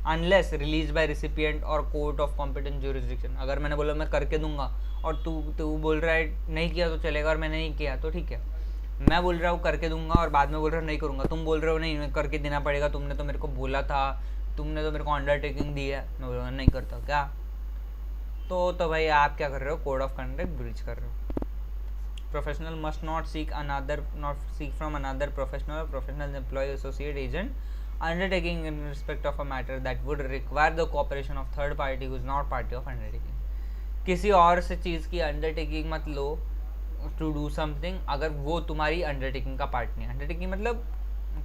अनलेस रिलीज बाय रिसिपिएंट और कोर्ट ऑफ कॉम्पिटेंट ज्यूरिसडिक्शन। अगर मैंने बोला मैं करके दूंगा और तू बोल रहा है नहीं किया तो चलेगा, और मैंने नहीं किया तो ठीक है। मैं बोल रहा हूँ करके दूंगा और बाद में बोल रहा हूँ नहीं करूँगा, तुम बोल रहे हो नहीं करके देना पड़ेगा, तुमने तो मेरे को बोला था, तुमने तो मेरे को अंडरटेकिंग दी है, मैं बोल रहा नहीं करता क्या, तो भाई आप क्या कर रहे हो, कोड ऑफ कंडक्ट ब्रीच कर रहे हो। Professional must not seek from another professional और professional employ associate agent undertaking in respect of a matter that would require the cooperation of third party who is not party of undertaking। किसी और से चीज़ की undertaking मत लो to do something अगर वो तुम्हारी undertaking का पार्ट नहीं है। अंडरटेकिंग मतलब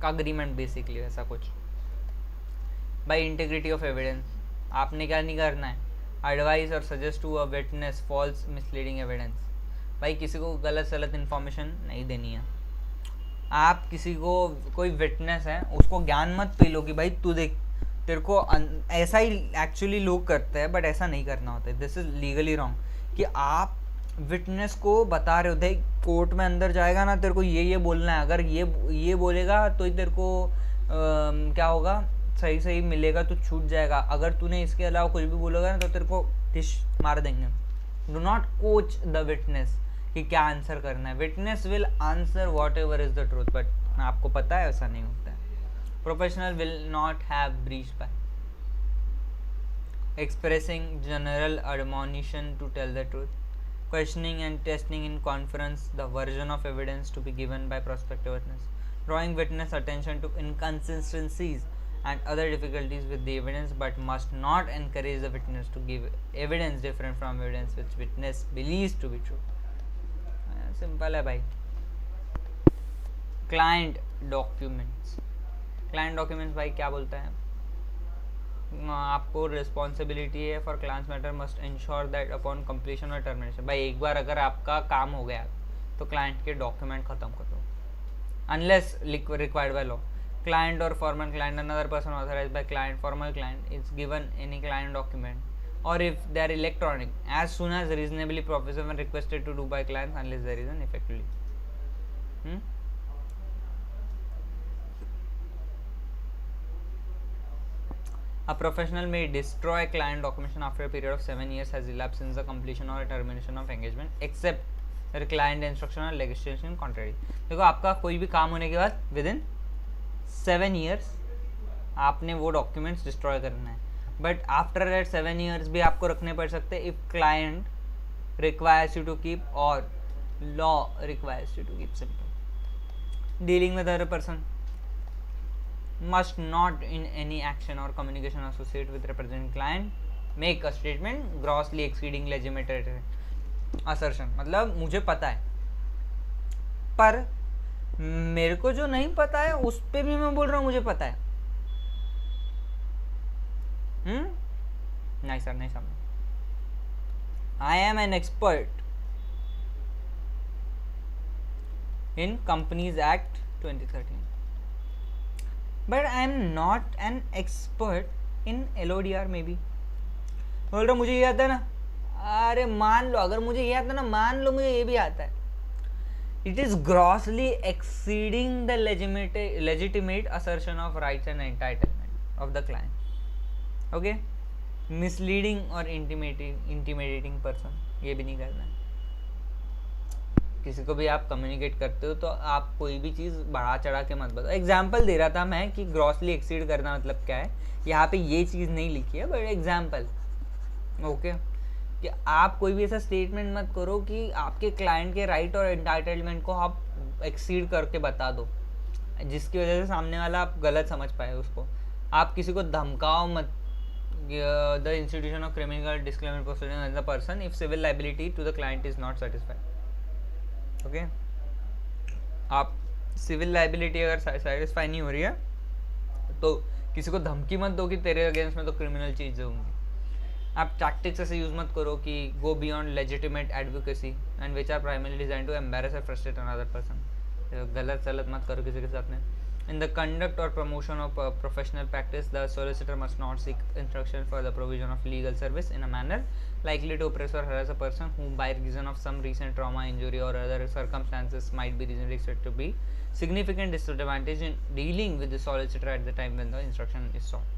अग्रीमेंट बेसिकली, ऐसा कुछ। बाय इंटीग्रिटी ऑफ एविडेंस, आपने क्या नहीं करना है, एडवाइस और suggest to a witness false misleading evidence. भाई किसी को गलत सलत इन्फॉर्मेशन नहीं देनी है। आप किसी को, कोई विटनेस है उसको ज्ञान मत पिलो कि भाई तू देख तेरे को ऐसा ही एक्चुअली लोग करते हैं, बट ऐसा नहीं करना होता है। दिस इज लीगली रॉन्ग कि आप विटनेस को बता रहे हो देख कोर्ट में अंदर जाएगा ना तेरे को ये बोलना है, अगर ये बोलेगा तो ही तेरे को क्या होगा, सही सही मिलेगा, तो छूट जाएगा। अगर तूने इसके अलावा कुछ भी बोलेगा ना तो तेरे को डिश मार देंगे। Do not coach the witness कि क्या आंसर करना है। Witness will answer what ever is the truth, but आपको पता है ऐसा नहीं होता है। Professional will not have breach bye expressing general admonition to tell the truth, questioning and testing in conference the version of evidence to be given by prospective witness, drawing witness attention to inconsistencies and other difficulties with the evidence, but must not encourage the witness to give evidence different from evidence which witness believes to be true. Simple है भाई। Client documents, client documents भाई क्या बोलता है, आपको responsibility है for clients matter must ensure that upon completion और termination. भाई एक बार अगर आपका काम हो गया तो क्लाइंट के डॉक्यूमेंट खत्म कर दो, unless required by law. Client or former client, another person authorized by client, former client is given any client document, or if they are electronic, as soon as reasonably professor when requested to do by clients unless there is an effectively. A professional may destroy client documentation after a period of 7 years has elapsed since the completion or termination of engagement, except their client instruction or legislation contrary. देखो आपका कोई भी काम होने के बाद within 7 years आपने वो डॉक्यूमेंट्स डिस्ट्रॉय करना है, बट आफ्टर दैट 7 years भी आपको रखने पड़ सकते हैं if client requires you to keep और law requires you to keep simple. Dealing with other person must not in any action or communication associated with representing client make a statement grossly exceeding legitimate assertion। मतलब मुझे पता है पर मेरे को जो नहीं पता है उस पे भी मैं बोल रहा हूँ मुझे पता है। नहीं सर नहीं समझ। I am an expert in companies act 2013 but I am not an expert in LODR में भी। बोल रहा मुझे ये आता है ना, अरे मान लो अगर मुझे ये आता है ना, मान लो मुझे ये भी आता है। It is grossly exceeding the legitimate assertion of rights and entitlement of the client. Okay? Misleading or intimidating person, ये भी नहीं करना है। किसी को भी आप कम्युनिकेट करते हो तो आप कोई भी चीज़ बढ़ा चढ़ा के मत बताओ। एग्जाम्पल दे रहा था मैं कि ग्रॉसली एक्सीड करना मतलब क्या है, यहाँ पे ये चीज़ नहीं लिखी है बट एग्जाम्पल। ओके कि आप कोई भी ऐसा स्टेटमेंट मत करो कि आपके क्लाइंट के राइट और एंटाइटलमेंट को आप एक्सीड करके बता दो, जिसकी वजह से सामने वाला आप गलत समझ पाए उसको। आप किसी को धमकाओ मत। The institution of criminal disclaimer proceeding as the person if civil liability to the client is not satisfied. Okay, आप सिविल लाइबिलिटी अगर सेटिस्फाई नहीं हो रही है तो किसी को धमकी मत दो कि तेरे अगेंस्ट में तो क्रिमिनल चीज़ें होंगी। आप टैक्टिक्स ऐसे यूज मत करो कि go beyond legitimate advocacy and which are primarily design to embarrass और फ्रस्ट्रेट अनदर पर्सन। गलत सलत मत करो किसी के साथ में। इन द कंडक्ट और promotion of professional practice the solicitor must not seek instruction for the provision of legal service in a manner likely to oppress or harass a person who by reason of some recent trauma, injury or other circumstances might be reasonably expected to be significant disadvantage in dealing with the solicitor at the time when the instruction is sought।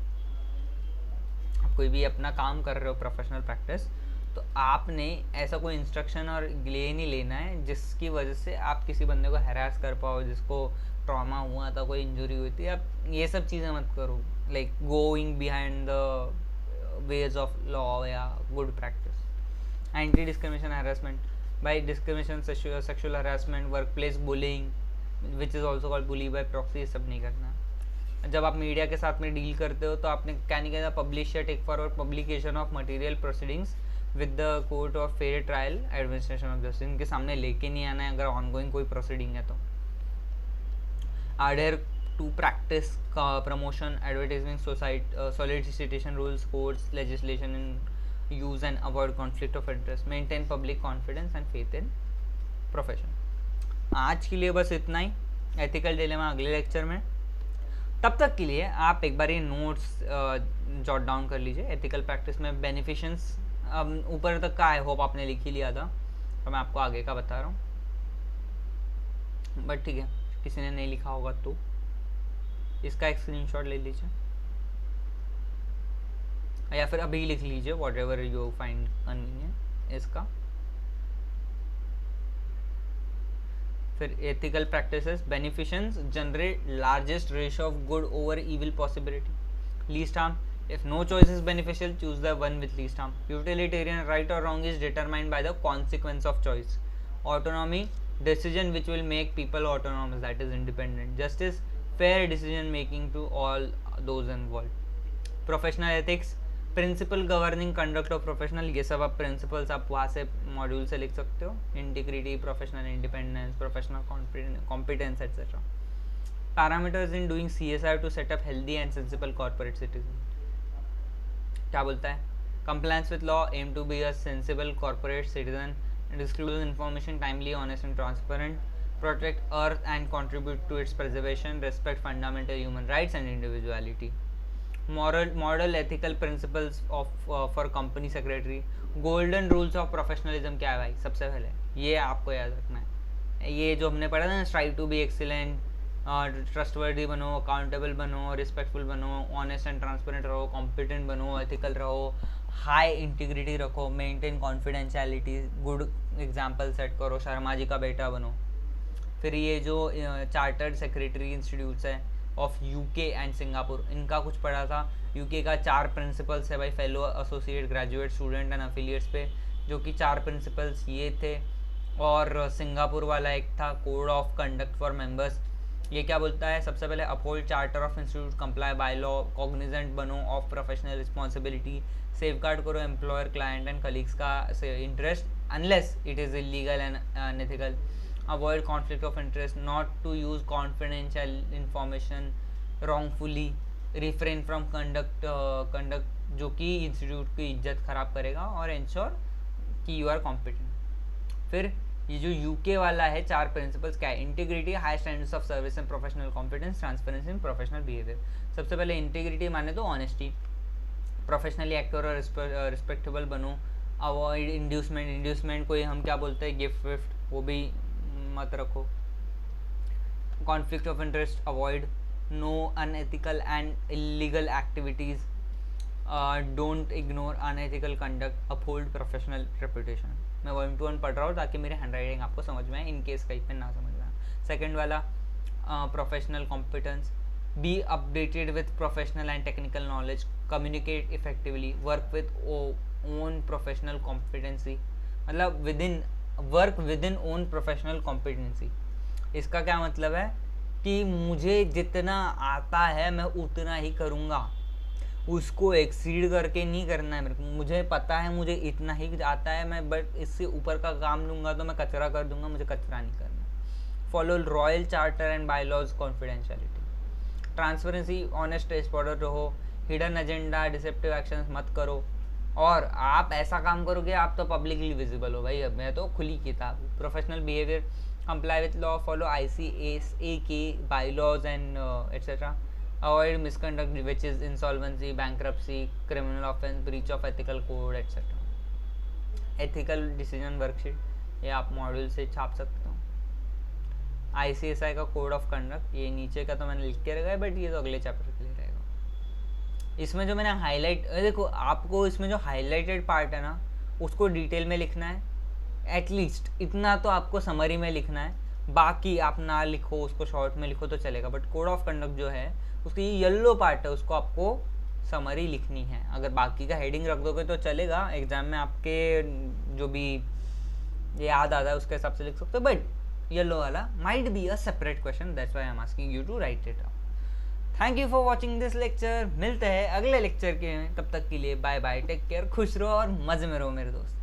आप कोई भी अपना काम कर रहे हो professional practice तो आपने ऐसा कोई इंस्ट्रक्शन और ले नहीं लेना है जिसकी वजह से आप किसी बंदे को हैरास कर पाओ, जिसको ट्रॉमा हुआ था, कोई इंजरी हुई थी। आप ये सब चीज़ें मत करो, like going behind the ways of law या good practice। anti discrimination harassment by discrimination, sexual harassment, workplace bullying which is also called bully by proxy, ये सब नहीं करना। जब आप मीडिया के साथ में डील करते हो तो आपने क्या नहीं कहना, पब्लिश या take forward publication of material proceedings with the court of fair trial administration of justice, इनके सामने लेके नहीं आना है अगर ऑनगोइंग कोई प्रोसीडिंग है तो। adhere to practice promotion advertising solicitation rules courts legislation in use and avoid conflict of interest, maintain public confidence and faith in profession। आज के लिए बस इतना ही, एथिकल डिलेमा अगले लेक्चर में। तब तक के लिए आप एक बार ये नोट्स जॉट डाउन कर लीजिए। एथिकल प्रैक्टिस में बेनिफिशंस ऊपर तक का आई होप आपने लिख ही लिया था, तो मैं आपको आगे का बता रहा हूँ, बट ठीक है किसी ने नहीं लिखा होगा तो इसका एक स्क्रीनशॉट ले लीजिए या फिर अभी लिख लीजिए, whatever you find convenient इसका। फिर ethical practices beneficence generate largest ratio of good over evil possibility, least harm if no choice is beneficial choose the one with least harm, utilitarian right or wrong is determined by the consequence of choice, autonomy decision which will make people autonomous, that is independent, justice fair decision making to all those involved, professional ethics principle governing conduct of professional, ये सब आप principles आप वहाँ से module से लिख सकते हो, integrity professional independence professional competence etcetera, parameters in doing CSR to set up healthy and sensible corporate citizen, क्या बोलता है, compliance with law aim to be a sensible corporate citizen, disclose information timely, honest and transparent, protect earth and contribute to its preservation, respect fundamental human rights and individuality, moral ethical principles of for company secretary, golden rules of professionalism क्या है भाई, सबसे पहले ये आपको याद रखना है, ये जो हमने पढ़ा था ना, strive to be excellent, trustworthy बनो, अकाउंटेबल बनो, रिस्पेक्टफुल बनो, ऑनेस्ट एंड ट्रांसपेरेंट रहो, कॉम्पिटेंट बनो, एथिकल रहो, हाई इंटीग्रिटी रखो, maintain confidentiality, good example set करो, शर्मा जी का बेटा बनो। फिर ये जो चार्टर्ड सेक्रेटरी इंस्टीट्यूट्स है ऑफ यूके एंड सिंगापुर, इनका कुछ पढ़ा था, यूके का 4 प्रिंसिपल्स है भाई, fellow associate graduate student and affiliates पे, जो कि 4 प्रिंसिपल्स ये थे, और सिंगापुर वाला एक था code of conduct for members, ये क्या बोलता है, सबसे पहले uphold charter of institute, comply by law, cognizant बनो ऑफ प्रोफेशनल रिस्पॉन्सिबिलिटी, सेफगार्ड करो एम्प्लॉयर क्लाइंट एंड कलीग्स का interest unless it is illegal and unethical, avoid conflict of interest, not to use confidential information wrongfully, refrain from conduct जो कि institute की इज्जत खराब करेगा, और इंश्योर कि यू आर कॉम्पिटेंट। फिर ये जो यूके वाला है 4 प्रिंसिपल्स क्या है, integrity, high standards of service and professional competence, transparency in professional behaviour. सबसे पहले इंटीग्रिटी माने तो ऑनेस्टी, प्रोफेशनली एक्ट करो, रिस्पेक्टेबल बनो, अवॉइड इंड्यूसमेंट कोई हम क्या बोलते हैं गिफ्ट विफ्ट वो भी मत रखो, conflict of interest avoid, no unethical and illegal activities, don't ignore unethical conduct, uphold professional reputation. मैं 1 to 1 पढ़ रहा हूँ ताकि मेरे हैंड राइटिंग आपको समझ में आए, इन केस कहीं पे ना समझ में आए। सेकेंड वाला professional competence, be updated with professional and technical knowledge, communicate effectively, work with own professional competency, मतलब work within own professional competency. इसका क्या मतलब है कि मुझे जितना आता है मैं उतना ही करूँगा, उसको एक्सीड करके नहीं करना है मेरे को, मुझे पता है मुझे इतना ही आता है मैं, बट इससे ऊपर का काम लूँगा तो मैं कचरा कर दूंगा, मुझे कचरा नहीं करना। Follow royal charter and bylaws, confidentiality, transparency, honest reporter रहो, हिडन एजेंडा डिसेप्टिव एक्शंस मत करो, और आप ऐसा काम करोगे आप तो पब्लिकली विजिबल हो भाई, अब मैं तो खुली किताब। Professional behaviour, comply with law, follow ICSA के bylaws and etcetera, avoid misconduct which is insolvency, bankruptcy, criminal offense, breach of ethical code etc. ethical decision worksheet, ये आप मॉड्यूल से छाप सकते हो। ICSI का कोड ऑफ कंडक्ट, ये नीचे का तो मैंने लिख के रखा है, बट ये तो अगले चैप्टर के लिए रहेगा। इसमें जो मैंने हाईलाइट, देखो आपको इसमें जो हाईलाइटेड पार्ट है ना उसको डिटेल में लिखना है, एटलीस्ट इतना तो आपको समरी में लिखना है, बाकी आप ना लिखो, उसको शॉर्ट में लिखो तो चलेगा, बट कोड ऑफ कंडक्ट जो है उसकी येलो पार्ट है उसको आपको समरी लिखनी है। अगर बाकी का हेडिंग रख दोगे तो चलेगा, एग्जाम में आपके जो भी याद आता है उसके हिसाब से लिख सकते हो, बट येलो वाला might be a separate question, that's why I am asking you to write it down. Thank you for watching this lecture. मिलते हैं अगले लेक्चर के, तब तक के लिए बाय बाय, टेक केयर, खुश रहो और मजे में रहो मेरे दोस्त।